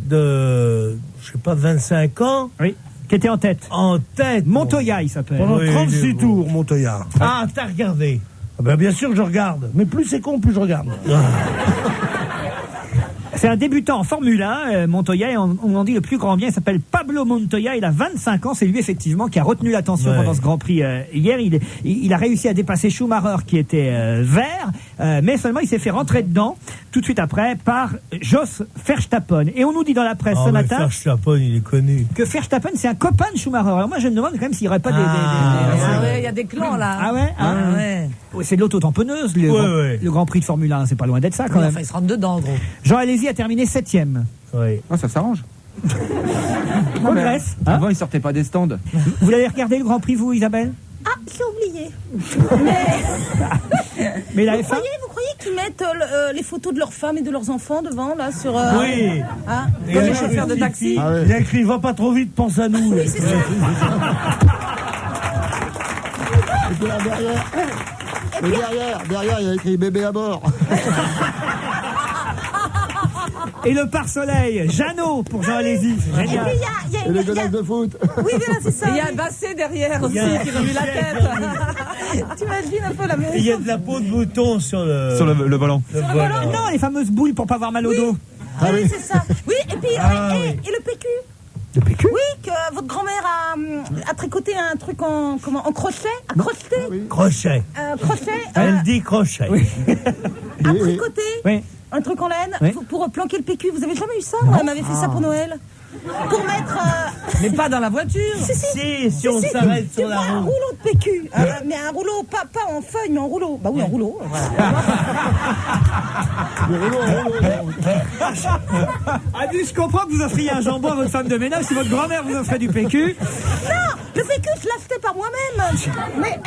de, je sais pas, 25 ans. Oui. Qui était en tête. En tête. Montoya, il s'appelle. Pendant 36 tours, Montoya. Ah, t'as regardé? Ben, bien sûr que je regarde. Mais plus c'est con, plus je regarde. C'est un débutant en Formule 1, Montoya, et on en dit le plus grand bien. Il s'appelle Pablo Montoya, il a 25 ans. C'est lui, effectivement, qui a retenu l'attention pendant ce Grand Prix hier. Il a réussi à dépasser Schumacher, qui était vert, mais seulement il s'est fait rentrer dedans, tout de suite après, par Jos Verstappen. Et on nous dit dans la presse ce matin... Verstappen, il est connu. Que Verstappen, c'est un copain de Schumacher. Alors moi, je me demande quand même s'il n'y aurait pas Ah ouais, il y a des clans, là. Ah ouais? Ouais, c'est de l'auto-tamponneuse, le Grand Prix de Formule 1. C'est pas loin d'être ça, quand même. Enfin, il se rentre dedans, gros. Jean Alési a terminé 7e. Oui. Oh, ça s'arrange. Progresse. Avant, il sortait pas des stands. Vous l'avez regardé le Grand Prix, vous, Isabelle? Ah, j'ai oublié. Mais la vous F1... croyez qu'ils mettent les photos de leurs femmes et de leurs enfants devant, là, sur... Oui. Hein, comme les chauffeurs de taxi. Il y a écrit, va pas trop vite, pense à nous. Oui, c'est ça. Et puis là, derrière, il y a écrit bébé à bord. Et le pare-soleil, Jeannot pour Jean Alési. Et puis Et les godasses de foot. Oui, voilà, c'est ça. Il y a un Basset derrière aussi qui remue la tête. T'imagines un peu la maison. Il y a de la peau de mouton sur le volant. Non, les fameuses boules pour pas avoir mal au dos. Ah oui, c'est ça. Oui, et puis, et le PQ. Le PQ? Oui, que votre grand-mère a tricoté un truc en crochet, à crocheter. Crochet. Crochet. Elle dit crochet. Oui. À tricoter. Oui. Un truc en laine pour planquer le PQ. Vous avez jamais eu ça? Elle m'avait fait ça pour Noël. Pour mettre. Mais pas dans la voiture. Si on s'arrête sur la route. Un rouleau de PQ. Mais un rouleau, pas en feuille, mais en rouleau. Bah oui, en rouleau. Voilà. Je comprends que vous offriez un jambon à votre femme de ménage si votre grand-mère vous offrait du PQ. Non, le PQ, je l'achetais par moi-même. Mais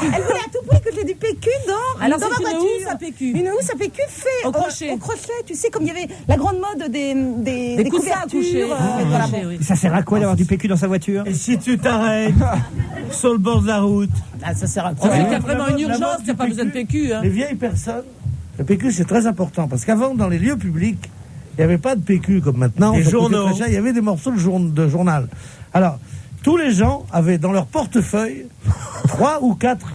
elle voulait à tout prix que j'ai du PQ dans ma voiture. Une housse à PQ. Une housse à PQ fait au crochet. Tu sais, comme il y avait la grande mode des couvertures. Voilà, bon. Ça sert à quoi d'avoir du PQ dans sa voiture? Et si tu t'arrêtes sur le bord de la route? Ça sert à quoi? Il y a vraiment une urgence, il n'y a pas besoin de PQ. Les vieilles personnes, le PQ c'est très important parce qu'avant, dans les lieux publics, il n'y avait pas de PQ comme maintenant. Les journaux. Il y avait des morceaux de journal. Alors, tous les gens avaient dans leur portefeuille 3 ou 4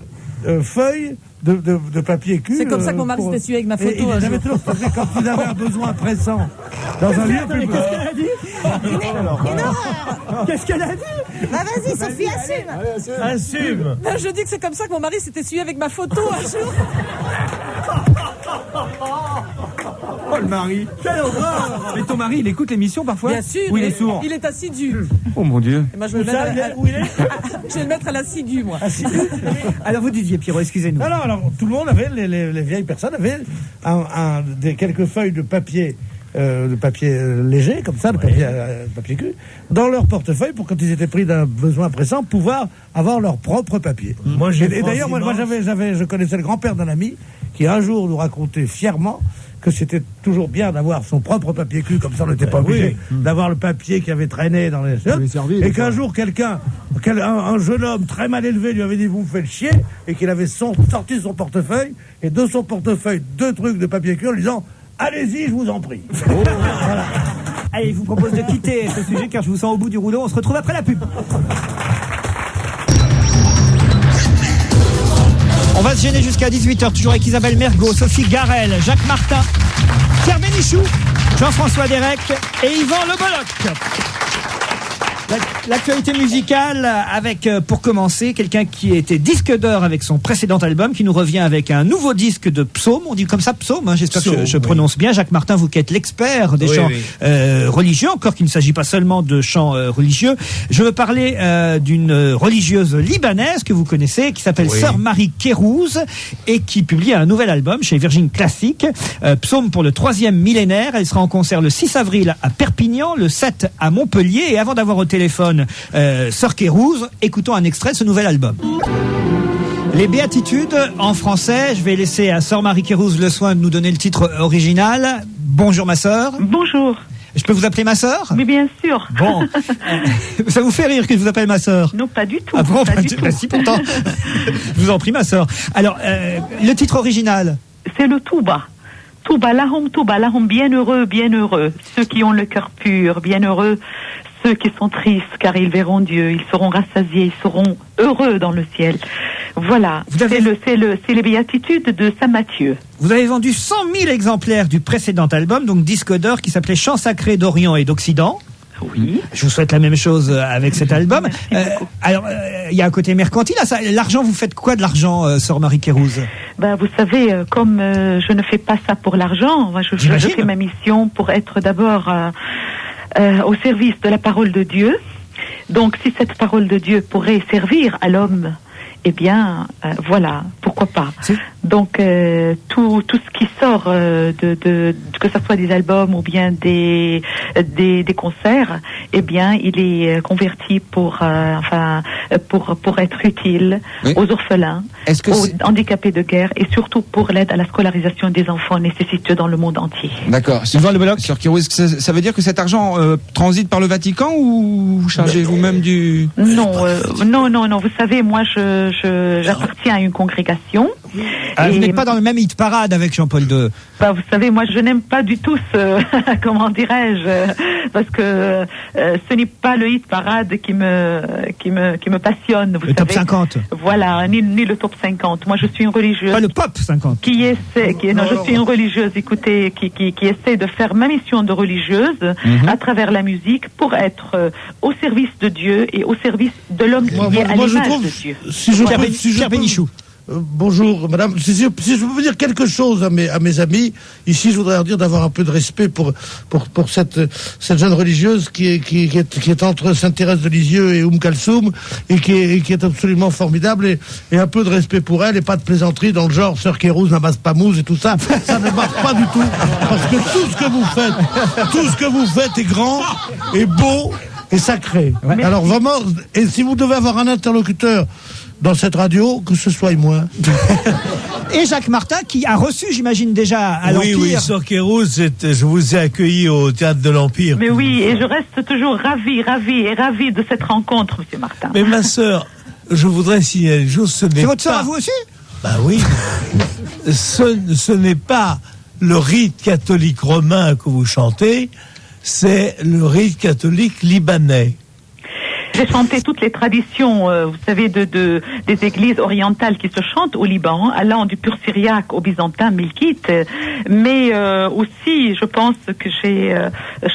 feuilles de papier cul. C'est comme ça que mon mari s'était suivi avec ma photo. Il avait toujours fait quand il avait un besoin pressant dans un lieu public. Qu'est-ce qu'elle a dit? Une horreur. Qu'est-ce qu'elle a dit? Bah vas-y, Sophie, Assume. Ben, je dis que c'est comme ça que mon mari s'était suivi avec ma photo un jour. Oh, le mari. Quelle horreur. Mais ton mari, il écoute l'émission parfois? Bien sûr. Ou il est sourd? Il est assidu. Oh mon Dieu. Et moi, je vais le mettre à l'assidu, moi. Alors vous disiez, Pierrot, excusez-nous. Alors, tout le monde avait, les vieilles personnes avaient quelques feuilles de papier léger, comme ça, de papier cul, dans leur portefeuille pour quand ils étaient pris d'un besoin pressant, pouvoir avoir leur propre papier. Et d'ailleurs, je connaissais le grand-père d'un ami qui un jour nous racontait fièrement que c'était toujours bien d'avoir son propre papier cul, comme ça on n'était pas obligé d'avoir le papier qui avait traîné dans les chiottes, et qu'un jour un jeune homme très mal élevé lui avait dit vous me faites chier, et qu'il avait sorti son portefeuille, et de son portefeuille 2 trucs de papier cul en lui disant allez-y, je vous en prie. Voilà. Allez, je vous propose de quitter ce sujet car je vous sens au bout du rouleau. On se retrouve après la pub. On va se gêner jusqu'à 18h, toujours avec Isabelle Mergot, Sophie Garel, Jacques Martin, Pierre Bénichou, Jean-François Derek et Yvan Le Bolloc. L'actualité musicale avec, pour commencer, quelqu'un qui était disque d'or avec son précédent album, qui nous revient avec un nouveau disque de psaume. On dit comme ça psaume, hein, j'espère que je prononce bien. Jacques Martin, vous qui êtes l'expert des chants religieux, encore qu'il ne s'agit pas seulement de chants religieux. Je veux parler d'une religieuse libanaise que vous connaissez, qui s'appelle Sœur Marie Kérouz, et qui publie un nouvel album chez Virgin Classic, psaume pour le 3e millénaire. Elle sera en concert le 6 avril à Perpignan, le 7 à Montpellier. Et avant d'avoir au téléphone Sœur Kérouz, écoutons un extrait de ce nouvel album. Les béatitudes en français, je vais laisser à Sœur Marie Kérouz le soin de nous donner le titre original. Bonjour ma sœur. Bonjour. Je peux vous appeler ma sœur? Mais bien sûr. Bon, ça vous fait rire que je vous appelle ma sœur? Non, pas du tout. Ah bon, pas du tout. Si pourtant. Je vous en prie ma sœur. Alors, le titre original? C'est le Touba. Touba lahum, bienheureux, ceux qui ont le cœur pur, bienheureux, ceux qui sont tristes, car ils verront Dieu, ils seront rassasiés, ils seront heureux dans le ciel. Voilà, c'est les béatitudes de Saint Matthieu. Vous avez vendu 100 000 exemplaires du précédent album, donc disque d'or, qui s'appelait Chants sacrés d'Orient et d'Occident. Oui. Je vous souhaite la même chose avec cet album. Alors, il y a un côté mercantile. L'argent, vous faites quoi de l'argent, Sœur Marie Kérouz? Ben, vous savez, comme je ne fais pas ça pour l'argent, je fais ma mission pour être d'abord au service de la parole de Dieu. Donc, si cette parole de Dieu pourrait servir à l'homme, eh bien, voilà, pourquoi pas. Donc, tout ce qui sort que ce soit des albums ou bien des concerts, eh bien, il est converti pour être utile aux orphelins, aux handicapés de guerre et surtout pour l'aide à la scolarisation des enfants nécessiteux dans le monde entier. D'accord. Sur Kérouz, ça veut dire que cet argent transite par le Vatican ou vous chargez vous-même du... Non, vous savez, moi, j'appartiens à une congrégation. Vous n'êtes pas dans le même hit parade avec Jean-Paul II. Vous savez, moi, je n'aime pas du tout ce, comment dirais-je, parce que ce n'est pas le hit parade qui me passionne. Vous savez. Top 50. Voilà, ni le top 50. Moi, je suis une religieuse. Pas le pop 50. Je suis une religieuse, écoutez, qui essaie de faire ma mission de religieuse à travers la musique pour être au service de Dieu et au service de l'homme qui est à l'image de Dieu. Pierre Bénichou. Bonjour madame, si je peux vous dire quelque chose à mes amis, ici je voudrais leur dire d'avoir un peu de respect pour cette jeune religieuse qui est entre Sainte-Thérèse de Lisieux et Kalsoum et qui est absolument formidable et un peu de respect pour elle et pas de plaisanterie dans le genre Sœur Kérouz n'amasse pas mousse et tout ça, ça ne marche pas du tout parce que tout ce que vous faites est grand et beau et sacré. Ouais. Alors vraiment, et si vous devez avoir un interlocuteur dans cette radio, que ce soit moi. Et Jacques Martin, qui a reçu, j'imagine, déjà à l'Empire. Oui, Sœur Kérouz, je vous ai accueilli au Théâtre de l'Empire. Mais oui, et je reste toujours ravie de cette rencontre, Monsieur Martin. Mais ma sœur, je voudrais signaler une chose, ce n'est pas... C'est votre sœur à vous aussi ? Bah oui. Ce n'est pas le rite catholique romain que vous chantez, c'est le rite catholique libanais. J'ai chanté toutes les traditions, vous savez, des églises orientales qui se chantent au Liban, allant du pur syriaque au byzantin melkite, mais aussi, je pense que j'ai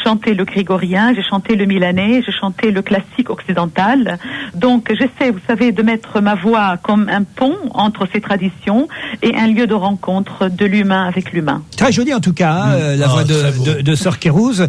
chanté le grégorien, j'ai chanté le milanais, j'ai chanté le classique occidental. Donc, j'essaie, vous savez, de mettre ma voix comme un pont entre ces traditions et un lieu de rencontre de l'humain avec l'humain. Très joli en tout cas, la voix de Sœur Kérouz.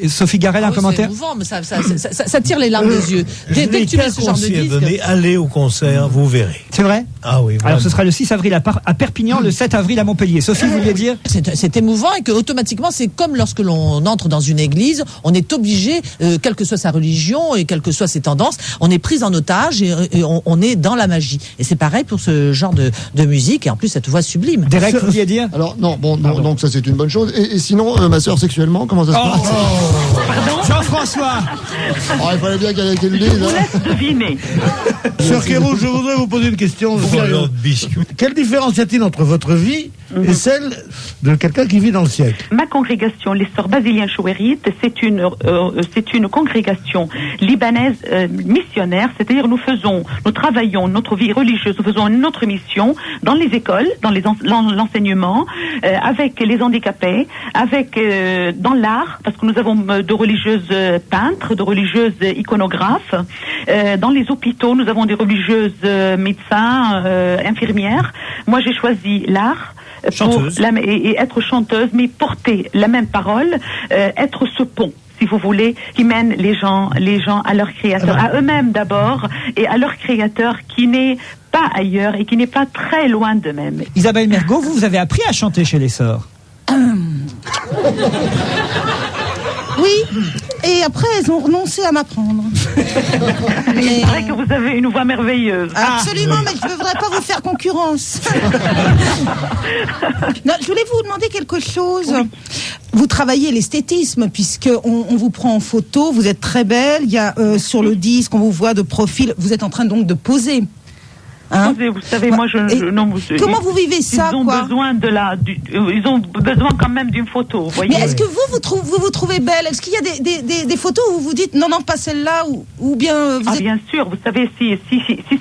Sophie Garel, un commentaire ? C'est émouvant, mais ça tire les larmes des yeux. Dès que tu mets ce genre de disque, allez au concert, vous verrez. C'est vrai ? Ah oui. Vraiment. Alors ce sera le 6 avril à Perpignan, le 7 avril à Montpellier. Sophie, vous vouliez dire ? C'est émouvant et que automatiquement, c'est comme lorsque l'on entre dans une église, on est obligé, quelle que soit sa religion et quelles que soient ses tendances, on est pris en otage et on est dans la magie. Et c'est pareil pour ce genre de musique et en plus cette voix sublime. Derek, vous vouliez dire ? Alors non, donc ça c'est une bonne chose. Et sinon, ma sœur sexuellement, comment ça se passe ? Pardon ? Jean-François. Il fallait bien qu'elle ait été le Je vous laisse deviner. Sœur Kérouz, je voudrais vous poser une question. Quelle différence y a-t-il entre votre vie et celle de quelqu'un qui vit dans le siècle? Ma congrégation, les Sœurs Basiliens Chouérites, c'est une congrégation libanaise missionnaire, c'est-à-dire nous travaillons notre vie religieuse, nous faisons notre mission dans les écoles, dans l'enseignement, avec les handicapés, dans l'art, parce que nous avons de religieuses peintres, de religieuses iconographes. Dans les hôpitaux, nous avons des religieuses médecins, infirmières. Moi, j'ai choisi l'art pour et être chanteuse, mais porter la même parole, être ce pont, si vous voulez, qui mène les gens à leur créateur, à eux-mêmes d'abord, et à leur créateur qui n'est pas ailleurs et qui n'est pas très loin d'eux-mêmes. Isabelle Mergo, vous avez appris à chanter chez les Sœurs. Oui, et après elles ont renoncé à m'apprendre. C'est vrai que vous avez une voix merveilleuse. Absolument, mais je ne voudrais pas vous faire concurrence. Non, je voulais vous demander quelque chose. Oui. Vous travaillez l'esthétisme, puisqu'on vous prend en photo, vous êtes très belle, il y a sur le disque, on vous voit de profil, vous êtes en train donc de poser. Hein? Vous savez, moi, comment vous vivez ça, ils ont besoin ils ont besoin quand même d'une photo, vous voyez. Mais est-ce que vous trouvez belle? Est-ce qu'il y a des photos où vous vous dites non, pas celle-là, ou bien vous êtes... bien sûr, vous savez, si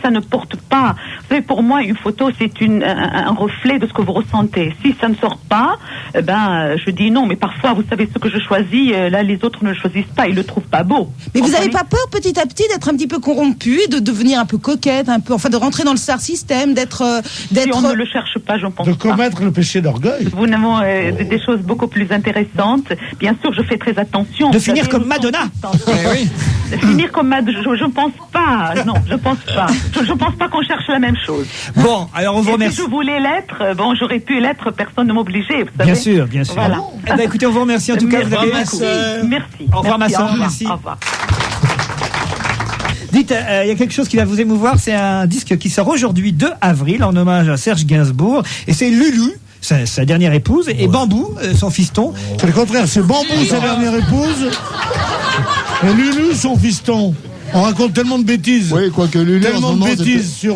ça ne porte pas, vous savez, pour moi, une photo, c'est un reflet de ce que vous ressentez. Si ça ne sort pas, je dis non, mais parfois, vous savez, ce que je choisis, là, les autres ne le choisissent pas, ils le trouvent pas beau. Mais vous n'avez pas peur, petit à petit, d'être un petit peu corrompue, de devenir un peu coquette, de rentrer dans le star system, d'être... Si on ne le cherche pas, j'en pense pas. De commettre le péché d'orgueil. Nous avons des choses beaucoup plus intéressantes. Bien sûr, je fais très attention. De finir comme Madonna. Oui. Finir comme Madonna, je ne pense pas. Non, je ne pense pas. Je ne pense pas qu'on cherche la même chose. Bon, alors on vous remercie. Si je voulais l'être, j'aurais pu l'être, personne ne m'obligeait, vous savez. Bien sûr. Voilà. Écoutez, on vous remercie en tout cas. Merci. Au revoir, ma sœur. Merci. Au revoir. Dites, il y a quelque chose qui va vous émouvoir, c'est un disque qui sort aujourd'hui 2 avril en hommage à Serge Gainsbourg, et c'est Lulu, sa dernière épouse, et Bambou, son fiston. C'est le contraire, c'est Bambou, sa dernière épouse, et Lulu, son fiston. On raconte tellement de bêtises. Oui, quoique Lulu, tellement de bêtises sur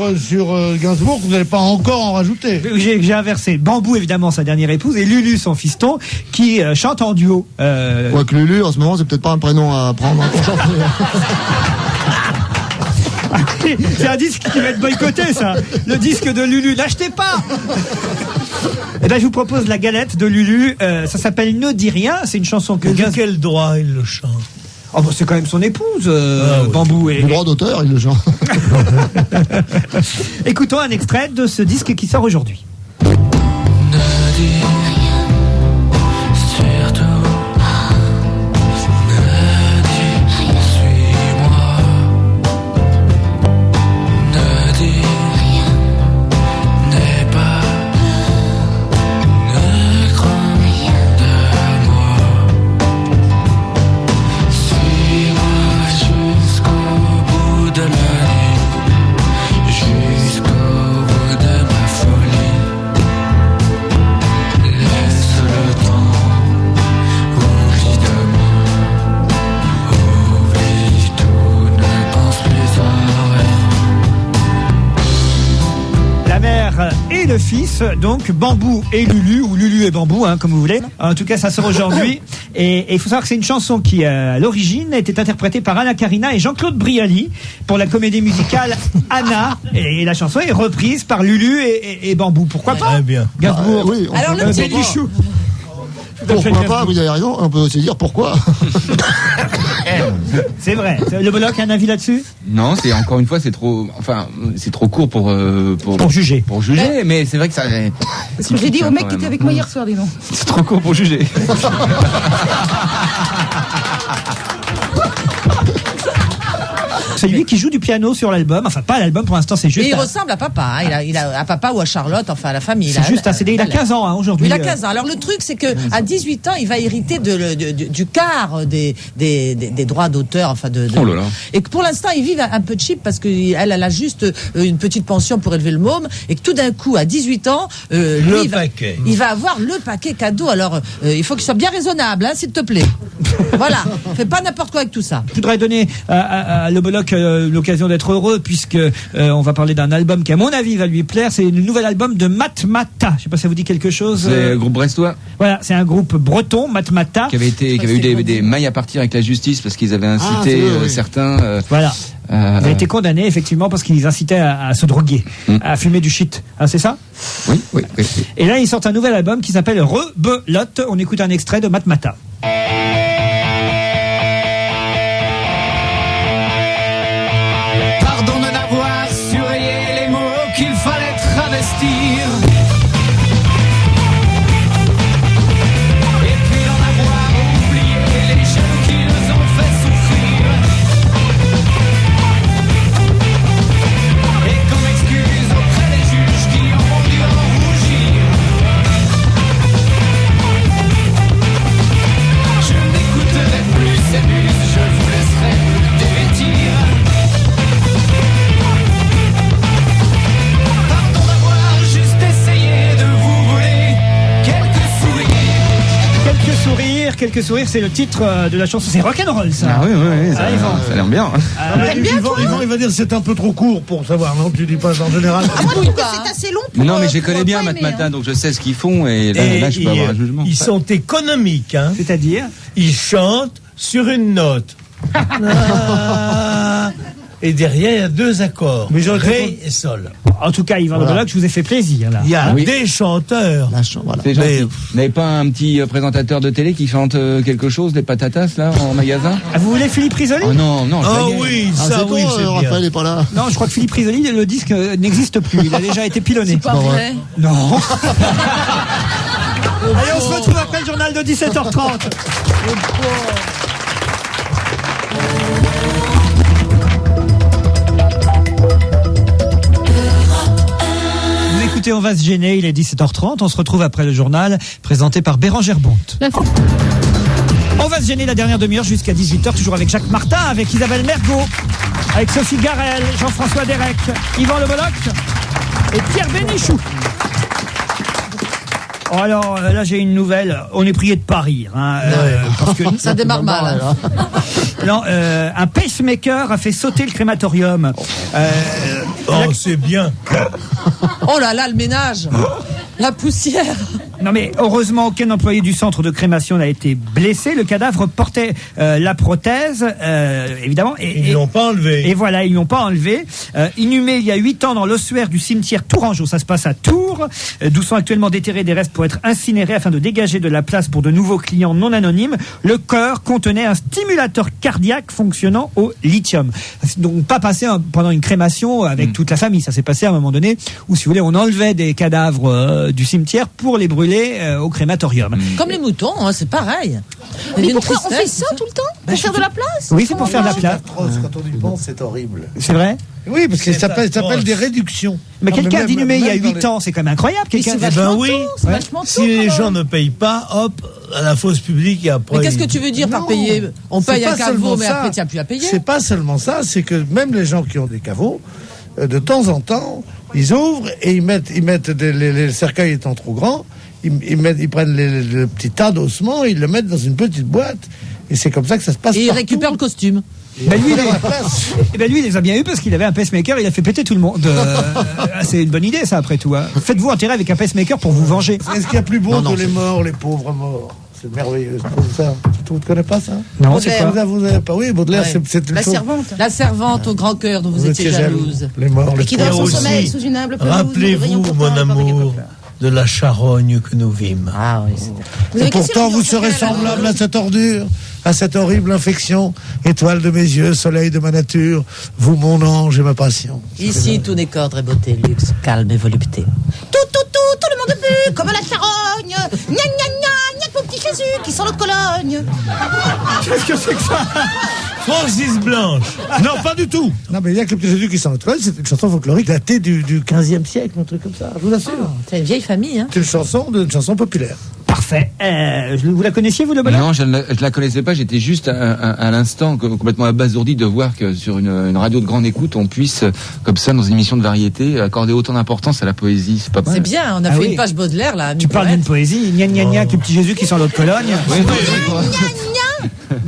Gainsbourg que vous n'allez pas encore en rajouter. J'ai inversé. Bambou, évidemment, sa dernière épouse, et Lulu, son fiston, qui chante en duo. Quoique Lulu, en ce moment, c'est peut-être pas un prénom à prendre pour chanter. C'est un disque qui va être boycotté, ça. Le disque de Lulu. N'achetez pas. Eh ben, je vous propose la galette de Lulu. Ça s'appelle Ne dis rien. C'est une chanson que de quel droit il le chante? Oh, bah, c'est quand même son épouse, Bambou. Le droit d'auteur, il le chante. Écoutons un extrait de ce disque qui sort aujourd'hui. Ne dis rien, surtout. Ne dis rien, suis-moi. Ne dis rien, n'aie pas. Ne crains rien de moi. Suis-moi jusqu'au bout de la nuit, jusqu'au bout de ma folie. Laisse le temps, oublie demain, oublie tout, ne pense plus à rien. La mère et le fils, donc Bambou et Lulu, ou Lulu et Bambou, hein, comme vous voulez. En tout cas, ça sort aujourd'hui. Et il faut savoir que c'est une chanson qui, à l'origine, était interprétée par Anna Karina et Jean-Claude Brialy pour la comédie musicale Anna. Et la chanson est reprise par Lulu et Bambou. Pourquoi pas? Très bien. Gainsbourg. Oui, Alors, le petit Bénichou. pourquoi pas, vous avez raison, on peut aussi dire pourquoi. C'est vrai. Le Bollock a un avis là-dessus? Non, c'est encore une fois, c'est trop court pour juger. Pour juger, mais c'est vrai que ça. C'est ce que j'ai dit au mec qui était avec moi hier soir, dis donc. C'est trop court pour juger. C'est lui qui joue du piano sur l'album. Enfin, pas l'album pour l'instant, c'est juste. Et il ressemble à papa. Hein. Il a à papa ou à Charlotte, enfin à la famille. C'est juste un CD. Il a 15 ans hein, aujourd'hui. Il a 15 ans. Alors le truc, c'est que à 18 ans, il va hériter du quart des droits d'auteur, enfin Oh là là. Et que pour l'instant, il vit un peu cheap parce qu'elle a juste une petite pension pour élever le môme, et que tout d'un coup, à 18 ans, lui, il va avoir le paquet cadeau. Alors, il faut qu'il soit bien raisonnable, hein, s'il te plaît. Voilà. Fais pas n'importe quoi avec tout ça. Je voudrais donner à Le Bollock l'occasion d'être heureux puisque on va parler d'un album qui, à mon avis, va lui plaire. C'est le nouvel album de Matmata. Je sais pas si ça vous dit quelque chose. C'est le groupe brestois. Voilà, c'est un groupe breton, Matmata. Qui avait eu des mailles à partir avec la justice parce qu'ils avaient incité certains. Voilà. Ils ont été condamnés effectivement parce qu'ils incitaient à se droguer, à fumer du shit. Ah, c'est ça? Oui. Et là, ils sortent un nouvel album qui s'appelle Rebelote. On écoute un extrait de Matmata. Pardon de n'avoir surveillé les mots qu'il fallait travestir. Et puis d'en avoir oublié les jeux qui nous ont fait souffrir. Et comme excuse auprès des juges qui ont dû en rougir. Je n'écouterai plus ces muses, je vous laisserai dévêtir. Pardon d'avoir juste essayé de vous voler quelques sourires, c'est le titre de la chanson. C'est rock'n'roll, ça. Ah oui, ça a l'air bien. Yvan, il va dire que c'est un peu trop court pour savoir, non? Tu dis pas en général. Moi, je trouve que c'est assez long pour. Non, mais je les connais bien, Matmata, Matmata, donc je sais ce qu'ils font et là je peux avoir un jugement. Ils sont économiques, hein. C'est-à-dire? Ils chantent sur une note. Et derrière, il y a deux accords. Mais Ré et Sol. En tout cas, Yvan Le Bollock, je vous ai fait plaisir, là. Il y a des chanteurs. Voilà. C'est gentil. Vous n'avez pas un petit présentateur de télé qui chante quelque chose, des patatas, là, en magasin? Ah, vous voulez Philippe Risoli? Oh non, Oh oui, ça oui, c'est bien. Raphaël n'est pas là. Non, je crois que Philippe Risoli, le disque n'existe plus. Il a déjà été pilonné. C'est pas vrai. Non. Allez, on se retrouve après le journal de 17h30. Vous écoutez, on va se gêner, il est 17h30. On se retrouve après le journal présenté par Bérangère Bonte. On va se gêner la dernière demi-heure jusqu'à 18h, toujours avec Jacques Martin, avec Isabelle Mergot, avec Sophie Garel, Jean-François Derek, Yvan Le Bollock et Pierre Bénichou. Oh, alors là, j'ai une nouvelle. On est prié de pas rire. Parce que ça démarre mal. Non, un pacemaker a fait sauter le crématorium. C'est bien. Oh là là, le ménage. La poussière. Non mais heureusement aucun employé du centre de crémation n'a été blessé. Le cadavre portait la prothèse, évidemment. Ils ne l'ont pas enlevé. Et voilà, ils ne l'ont pas enlevé. Inhumé il y a 8 ans dans l'ossuaire du cimetière Tourangeau, ça se passe à Tours, d'où sont actuellement déterrés des restes pour être incinérés afin de dégager de la place pour de nouveaux clients non anonymes. Le corps contenait un stimulateur cardiaque fonctionnant au lithium. Donc pas passé pendant une crémation avec toute la famille. Ça s'est passé à un moment donné où, si vous voulez, on enlevait des cadavres du cimetière pour les brûler au crématorium. Comme les moutons, hein, c'est pareil. Mais pourquoi on fait ça tout le temps? Pour faire de la place? Oui, c'est pour faire de la place. Quand on y pense, c'est horrible. C'est vrai? Oui, parce que ça s'appelle des réductions. Mais quelqu'un a inhumé il y a 8 ans, c'est quand même incroyable. Quelqu'un... Si les gens ne payent pas, hop, à la fosse publique et après... Mais qu'est-ce que tu veux dire par payer? On paye un caveau, mais après, tu n'as plus à payer. C'est pas seulement ça, c'est que même les gens qui ont des caveaux, de temps en temps, ils ouvrent et ils mettent les cercueils étant trop grands, ils prennent le petit tas d'ossements, ils le mettent dans une petite boîte, et c'est comme ça que ça se passe. Et ils récupèrent le costume. Lui, il les a bien eu parce qu'il avait un pacemaker, il a fait péter tout le monde. C'est une bonne idée, ça, après tout. Hein. Faites-vous enterrer avec un pacemaker pour vous venger. Est-ce qu'il y a plus beau que les morts, les pauvres morts? C'est merveilleux. Tu ne connais pas ça? Non, c'est quoi? Vous avez pas. Oui, Baudelaire, c'est une chose. La servante au grand cœur dont vous étiez jalouse. Les morts, et qui dort son sommeil sous une humble pelouse. Rappelez-vous, mon amour, de la charogne que nous vîmes. Ah oui. Et pourtant, vous serez semblable à cette ordure, à cette horrible infection. Étoile de mes yeux, soleil de ma nature, vous mon ange et ma passion. Ici, tout n'est qu'ordre et beauté, luxe, calme et volupté. Tout le monde bu, comme la charogne. Gna gna gna, mon petit Jésus qui sent l'eau de Cologne. Qu'est-ce que c'est que ça? Francis Blanche. Non, pas du tout. Non, mais il y a que le petit Jésus qui sent l'eau de Cologne, c'est une chanson folklorique datée du 15e siècle, un truc comme ça, je vous assure. C'est une vieille famille, hein. C'est une chanson populaire. Parfait. Vous la connaissiez, vous, le bonheur? Non, je ne la connaissais pas. J'étais juste à l'instant complètement abasourdi de voir que sur une radio de grande écoute, on puisse, comme ça, dans une émission de variété, accorder autant d'importance à la poésie. C'est pas mal. C'est bien, on a fait une page Baudelaire, là. Tu parles d'une poésie, gna gna gna, que le petit Jésus qui sent l'eau de Cologne. Oui.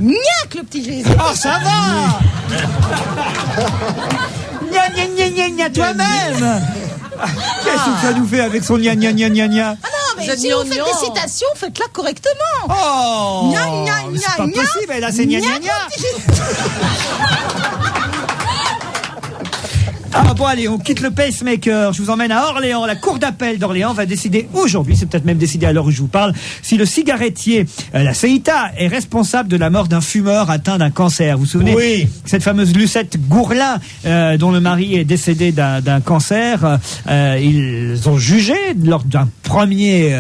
Gna que le petit Jésus. Oh, ça va. Gna gna gna gna gna toi-même. Qu'est-ce que ça nous fait avec son gna gna gna gna gna? Ah non, mais si vous faites des citations, faites-la correctement. Oh, gna gna gna c'est pas possible, là c'est gna gna gna. Ah bon, allez, on quitte le pacemaker. Je vous emmène à Orléans. La cour d'appel d'Orléans va décider aujourd'hui, c'est peut-être même décidé à l'heure où je vous parle, si le cigarettier, la CITA, est responsable de la mort d'un fumeur atteint d'un cancer. Vous vous souvenez? Oui. Cette fameuse Lucette Gourlin, dont le mari est décédé d'un cancer. Ils ont jugé, lors d'un premier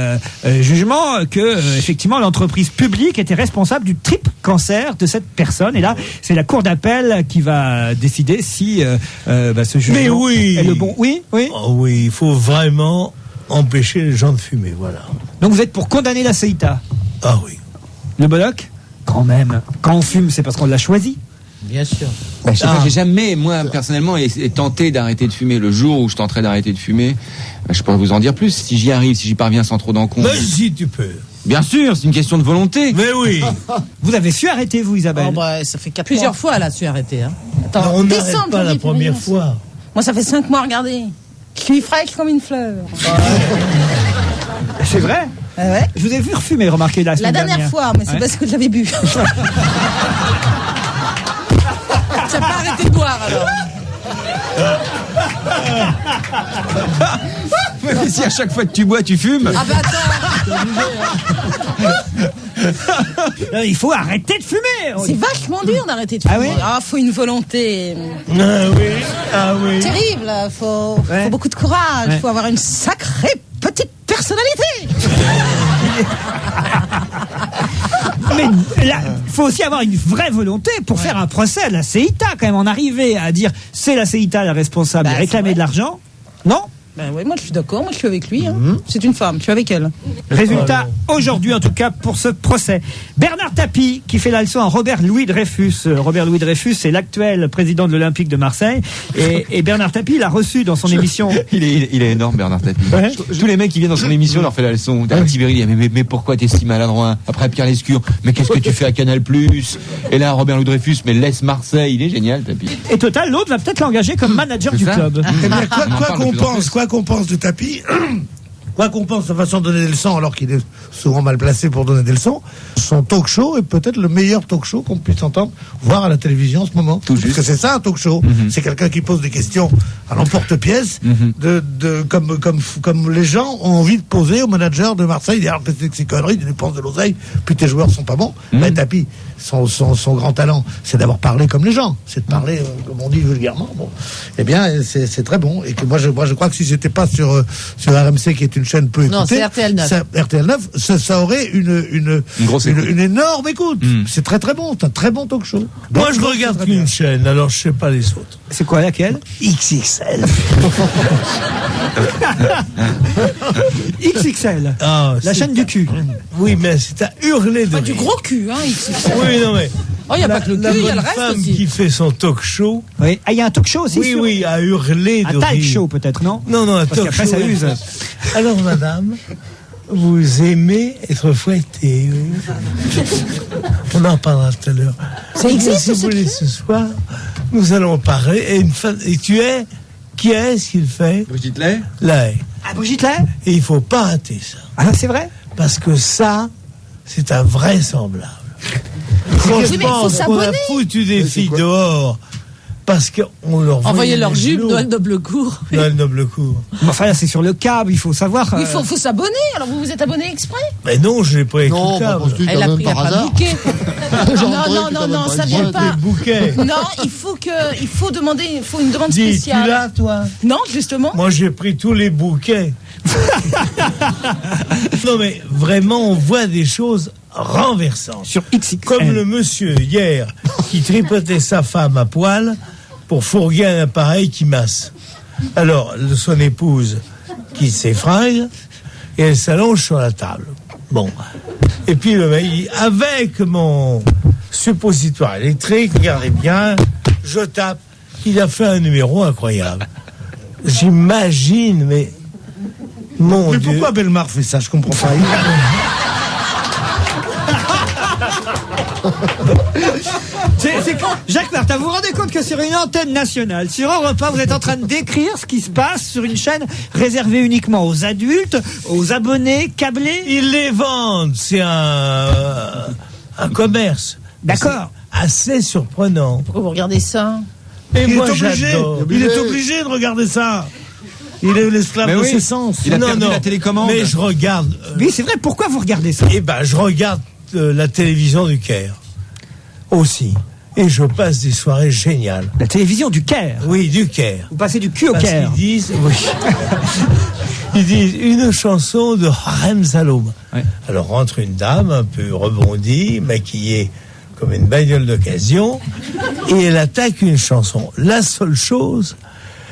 jugement, que effectivement l'entreprise publique était responsable du triple cancer de cette personne. Et là, c'est la cour d'appel qui va décider si ce jugement mais oui, est le bon. Oui, oui. Oh oui, il faut vraiment empêcher les gens de fumer, voilà. Donc vous êtes pour condamner la CITA? Ah oui. Le Bolloc? Quand même. Quand on fume, c'est parce qu'on l'a choisi. Bien sûr. Je sais pas, j'ai jamais, moi, personnellement, tenté d'arrêter de fumer. Le jour où je tenterai d'arrêter de fumer, je pourrais vous en dire plus. Si j'y arrive, si j'y parviens sans trop d'encombre. Mais si tu peux. Bien sûr, c'est une question de volonté. Mais oui. Vous avez su arrêter, vous, Isabelle? Ça fait 4 Plusieurs mois. fois, elle a su arrêter. Hein. Attends, on n'arrête pas la première fois. Moi, ça fait 5 mois, regardez. Je suis fraîche comme une fleur. C'est vrai? Ouais. Je vous ai vu refumer, remarquez la semaine dernière fois, mais c'est parce que j'avais bu. Tu n'as pas arrêté de boire, alors. Mais si à chaque fois que tu bois, tu fumes. Ah bah attends. Il faut arrêter de fumer. C'est vachement dur d'arrêter de fumer. Ah oui? Faut une volonté. Ah oui. Terrible. Faut beaucoup de courage. Faut avoir une sacrée petite personnalité. Mais là, il faut aussi avoir une vraie volonté pour faire un procès à la CITA, quand même. En arriver à dire c'est la CITA la responsable et réclamer de l'argent. Non? Ben ouais, moi je suis d'accord, moi je suis avec lui. Hein. C'est une femme, je suis avec elle. Résultat aujourd'hui en tout cas pour ce procès. Bernard Tapie qui fait la leçon à Robert Louis Dreyfus. Robert Louis Dreyfus c'est l'actuel président de l'Olympique de Marseille et Bernard Tapie l'a reçu dans son émission. Il est énorme Bernard Tapie. Ouais. Tous les mecs qui viennent dans son émission leur fait la leçon. Tibéri dit mais pourquoi t'es si maladroit? Après Pierre Lescure, mais qu'est-ce que tu fais à Canal+? Et là Robert Louis Dreyfus, mais laisse Marseille, il est génial Tapie. Et total l'autre va peut-être l'engager comme manager du club. Eh bien, quoi qu'on pense de Tapie, quoi qu'on pense de sa façon de donner des leçons, alors qu'il est souvent mal placé pour donner des leçons, son talk show est peut-être le meilleur talk show qu'on puisse entendre, voir à la télévision en ce moment. Parce que c'est ça un talk show. C'est quelqu'un qui pose des questions à l'emporte-pièce, comme les gens ont envie de poser au manager de Marseille. Alors que c'est que ces conneries, tu dépenses de l'oseille, puis tes joueurs sont pas bons. Mais Tapie, son grand talent, c'est d'avoir parlé comme les gens, c'est de parler comme on dit vulgairement. Bon, eh bien, c'est très bon. Et que moi, je crois que si c'était pas sur RMC, qui est une chaîne peu écoutée, non, c'est RTL 9. RTL 9, ça aurait une énorme écoute. C'est très très bon, c'est un très bon talk show. Moi, je regarde qu'une chaîne, alors je sais pas les autres. C'est quoi laquelle? XXL. XXL. La chaîne du cul. Oui, mais c'est à hurler de Pas rire. du gros cul, hein, XXL. Oui, non mais. Oh, il n'y a pas que le cul, il y a le reste femme aussi. qui fait son talk show. Oui. Ah, il y a un talk show aussi. Oui, à hurler de rire. Un talk show peut-être, non? Non, un talk show. Parce qu'après ça use. Alors, madame, vous aimez être fouettée. On en parlera tout à l'heure. Ça existe, si vous voulez, ce soir, nous allons parler. Et une femme. Et tu es. Qui est-ce qu'il fait? Brigitte Lay. Lay. Ah, Brigitte Lay. Et il faut pas rater ça. Ah, c'est vrai? Parce que ça, c'est invraisemblable. Franchement, on a foutu des filles dehors parce qu'on leur envoyez leur jupe, Noël Noblecourt. Noël Noblecourt. Enfin là, c'est sur le câble, il faut savoir. Il faut s'abonner. Alors vous vous êtes abonné exprès? Mais non, je n'ai pas écrit le câble. Elle a pris un bouquet. Non, ça vient pas. Non, il faut demander, il faut une demande spéciale. Tu l'as, toi? Non, justement. Moi, j'ai pris tous les bouquets. Non, mais vraiment, on voit des choses renversantes. Sur XXL. Comme le monsieur hier qui tripotait sa femme à poil pour fourguer un appareil qui masse. Alors, son épouse qui s'effraie et elle s'allonge sur la table. Bon. Et puis le mec dit, avec mon suppositoire électrique, regardez bien, je tape. Il a fait un numéro incroyable. J'imagine, mais mon Dieu. Pourquoi Bellemare fait ça? Je comprends pas. Jacques Martin, vous vous rendez compte que sur une antenne nationale, sur Europe 1, vous êtes en train de décrire ce qui se passe sur une chaîne réservée uniquement aux adultes, aux abonnés câblés? Ils les vendent, c'est un commerce. D'accord. Assez surprenant. Pourquoi vous regardez ça? Et moi, il est obligé de regarder ça. Il est l'esclave de ses sens. Il a perdu la télécommande. Mais je regarde. Oui, c'est vrai. Pourquoi vous regardez ça? Eh ben, je regarde la télévision du Caire aussi, et je passe des soirées géniales. La télévision du Caire? Oui, du Caire. Vous passez du cul au Caire? Ils disent, oui. Ils disent une chanson de Harem Saloum. Ouais. Alors rentre une dame un peu rebondie, maquillée comme une bagnole d'occasion, et elle attaque une chanson. La seule chose,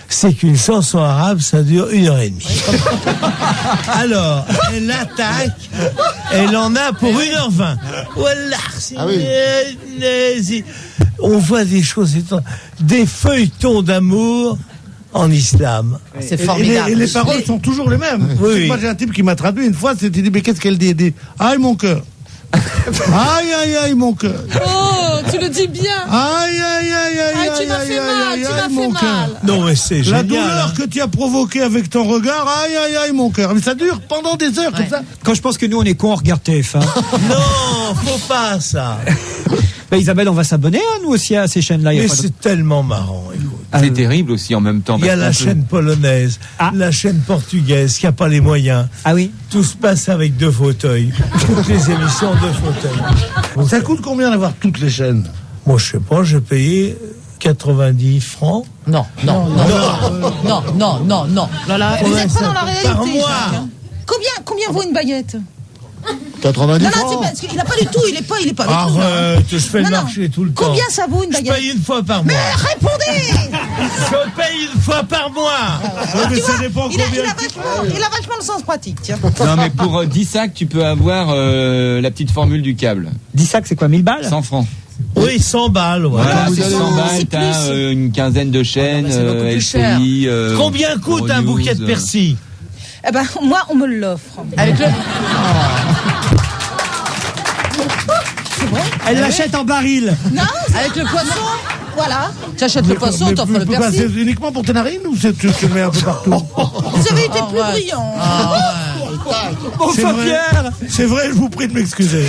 c'est qu'une chanson arabe, ça dure 1h30. Alors, elle attaque, elle en a pour 1h20. Ah oui. On voit des choses, des feuilletons d'amour en islam. C'est formidable. Et les paroles sont toujours les mêmes. Oui. Moi, j'ai un type qui m'a traduit une fois, c'était dit, mais qu'est-ce qu'elle dit? Elle dit, aïe mon cœur. Aïe, aïe, aïe, mon cœur. Oh, tu le dis bien. Aïe, aïe, aïe, aïe, tu m'as fait mal, tu m'as fait mal. Non, mais c'est génial. La douleur que tu as provoquée avec ton regard, aïe, aïe, aïe, mon cœur. Mais ça dure pendant des heures, comme ça. Quand je pense que nous, on est cons, on regarde TF1. Non, faut pas ça. Bah, Isabelle, on va s'abonner, nous aussi, à ces chaînes-là. Mais c'est tellement marrant, écoute. C'est terrible aussi en même temps. Il y a la chaîne polonaise, la chaîne portugaise qui n'a pas les moyens. Ah oui? Tout se passe avec 2 fauteuils. Toutes les émissions, 2 fauteuils. Ça coûte combien d'avoir toutes les chaînes? Moi, je sais pas, j'ai payé 90 francs. Non. Là, vous êtes pas dans la réalité, par mois. Jacques, hein. Combien vaut une baguette? 90 Non, francs. c'est parce qu'il n'a pas du tout, il est pas avec nous, hein. Arrête, je fais le marché tout le temps. Combien ça vaut une baguette? Je paye une fois par mois. Mais répondez! Je paye une fois par mois. Mais ça dépend Il a combien. vachement le sens pratique, tiens. Non, mais pour 10 sacs, tu peux avoir la petite formule du câble. 10 sacs, c'est quoi, 1000 balles 100 francs. Oui, 100 balles. Ouais. Voilà, vous c'est allez 100 au- balles, t'as une quinzaine de chaînes, c'est beaucoup plus cher. LCI. Combien coûte un Euronews, bouquet de persil? Eh ben, moi, on me l'offre. Avec le... Elle l'achète en baril. Non, Avec le poisson. voilà. Tu achètes le poisson, Mais t'offres le pourquoi, persil. c'est uniquement pour tes narines ou tu le mets un peu partout? Vous avez été plus ouais. brillant. Bon, C'est vrai. Pierre. C'est vrai, je vous prie de m'excuser.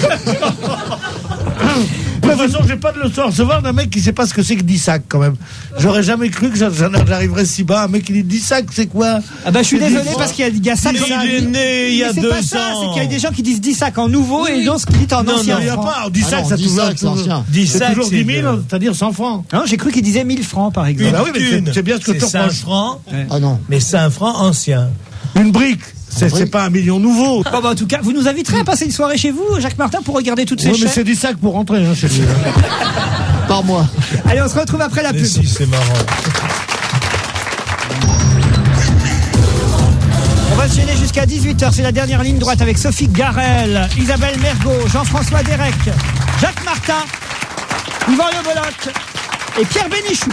De toute façon, j'ai pas de leçon à recevoir d'un mec qui sait pas ce que c'est que 10 sacs, quand même. J'aurais jamais cru que j'arriverais si bas. Un mec qui dit 10 sacs, c'est quoi? Ah bah je suis C'est désolé 10 parce qu'il y a 5 Mais ans. il est né il y a Mais 2 c'est pas ça, ans. c'est qu'il y a des gens qui disent 10 sacs en nouveau et d'autres qui disent en Non, ancien Il n'y a francs. pas. 10 sacs, non, ça 10 toujours. sacs, c'est ancien. 10 C'est sacs, toujours c'est 10 000, c'est-à-dire 100 francs. Non, j'ai cru qu'ils disaient 1000 francs par exemple. Bah oui, mais c'est bien ce que tu c'est 5 reproches. francs, Ah non. mais 5 francs anciens. Une brique, c'est pas un million nouveau. Bon, bah, en tout cas, vous nous inviterez à passer une soirée chez vous, Jacques Martin, pour regarder toutes ces Oui, mais chaînes. c'est 10 sacs pour rentrer chez lui. Par mois. Allez, on se retrouve après la Mais pub. si, c'est marrant. On va se gêner jusqu'à 18h, c'est la dernière ligne droite avec Sophie Garel, Isabelle Mergot, Jean-François Derek, Jacques Martin, Yvan Le Bolloc et Pierre Bénichou.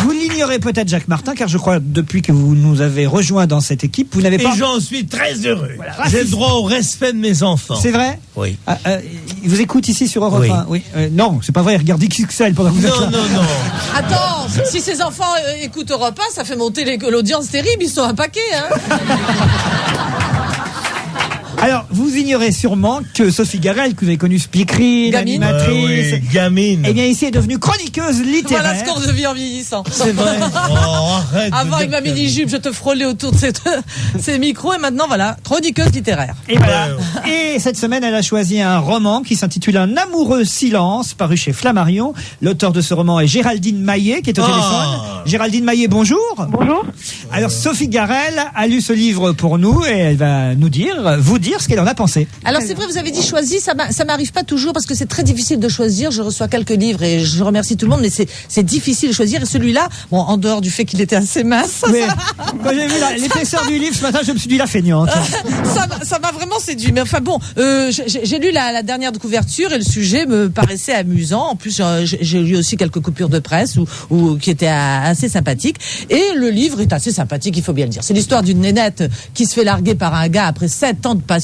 Vous l'ignorez peut-être, Jacques Martin, car je crois depuis que vous nous avez rejoint dans cette équipe, vous n'avez Et pas... j'en suis très heureux. Voilà, J'ai le droit au respect de mes enfants. C'est vrai? Oui. Il vous écoute ici sur Europe Oui. 1. Oui. Non, c'est pas vrai, regardez XXL pendant que vous êtes là. Non. Attends, si ces enfants écoutent Europe 1, ça fait monter l'audience terrible, ils sont un paquet, hein. Alors, vous ignorez sûrement que Sophie Garel, que vous avez connue speakerine, Gamine. animatrice, Oui, gamine. eh bien ici est devenue chroniqueuse littéraire. Voilà ce qu'on devient en vieillissant. C'est vrai. Oh, arrête. Avant, avec ma mini-jupe, je te frôlais autour de ces micros, et maintenant, voilà, chroniqueuse littéraire. Et voilà. Et cette semaine, elle a choisi un roman qui s'intitule Un amoureux silence, paru chez Flammarion. L'auteur de ce roman est Géraldine Maillet, qui est au téléphone. Géraldine Maillet, bonjour. Bonjour. Alors, Sophie Garel a lu ce livre pour nous et elle va vous dire ce qu'elle en a pensé. Alors c'est vrai, vous avez dit choisi, ça m'arrive pas toujours parce que c'est très difficile de choisir. Je reçois quelques livres et je remercie tout le monde, mais c'est difficile de choisir. Et celui-là, bon, en dehors du fait qu'il était assez mince, Mais quand j'ai vu l'épaisseur du livre ce matin, je me suis dit la feignante. ça m'a vraiment séduit. Mais enfin bon, j'ai lu la dernière de couverture et le sujet me paraissait amusant. En plus, j'ai lu aussi quelques coupures de presse qui étaient assez sympathiques. Et le livre est assez sympathique, il faut bien le dire. C'est l'histoire d'une nénette qui se fait larguer par un gars après 7 ans de passion.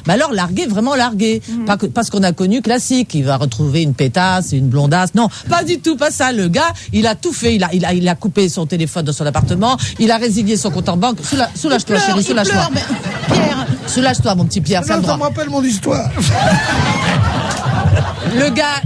Mais alors larguer, vraiment larguer. Pas ce qu'on a connu classique. Il va retrouver une pétasse, une blondasse. Non, pas du tout, pas ça. Le gars, il a tout fait. Il a coupé son téléphone dans son appartement. Il a résilié son compte en banque. Soulage-toi, chérie, soulage-toi. Pierre, Soulage-toi, mon petit Pierre, ça le Ça droit. me rappelle mon histoire. Le gars,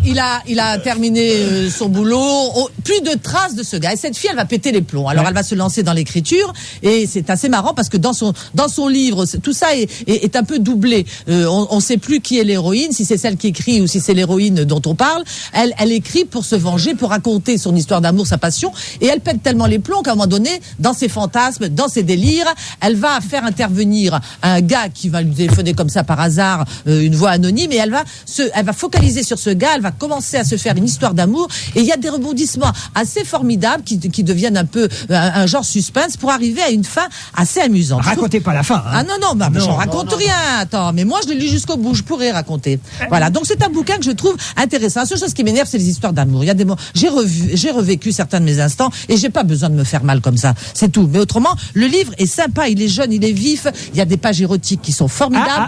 il a terminé son boulot. Plus de traces de ce gars. Et cette fille, elle va péter les plombs. Alors, elle va se lancer dans l'écriture. Et c'est assez marrant parce que dans son livre, tout ça est un peu doublé. On sait plus qui est l'héroïne, si c'est celle qui écrit ou si c'est l'héroïne dont on parle. Elle écrit pour se venger, pour raconter son histoire d'amour, sa passion. Et elle pète tellement les plombs qu'à un moment donné, dans ses fantasmes, dans ses délires, elle va faire intervenir un gars qui va lui téléphoner comme ça par hasard, une voix anonyme, et elle va focaliser sur ce gars, elle va commencer à se faire une histoire d'amour, et il y a des rebondissements assez formidables qui deviennent un peu un genre suspense pour arriver à une fin assez amusante. Racontez pas la fin. Hein. Ah non, j'en raconte rien. Attends, mais moi je l'ai lu jusqu'au bout, je pourrais raconter. Voilà, donc c'est un bouquin que je trouve intéressant. La seule chose qui m'énerve, c'est les histoires d'amour. Il y a des mots. J'ai revécu certains de mes instants et j'ai pas besoin de me faire mal comme ça. C'est tout. Mais autrement, le livre est sympa, il est jeune, il est vif. Il y a des pages érotiques qui sont formidables.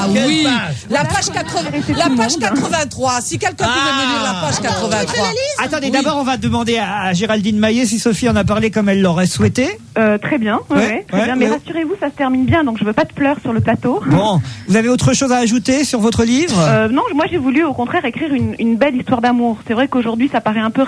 Oui, la page 83. Si quelqu'un pouvait me lire la page 83. Attendez, d'abord on va demander à Géraldine Maillet si Sophie en a parlé comme elle l'aurait souhaité. Très bien, très bien. Mais rassurez-vous, ça se termine bien, donc je veux pas de pleurs sur le plateau. Bon, vous avez autre chose à ajouter sur votre livre? Non, moi j'ai voulu au contraire écrire une belle histoire d'amour. C'est vrai qu'aujourd'hui ça paraît un peu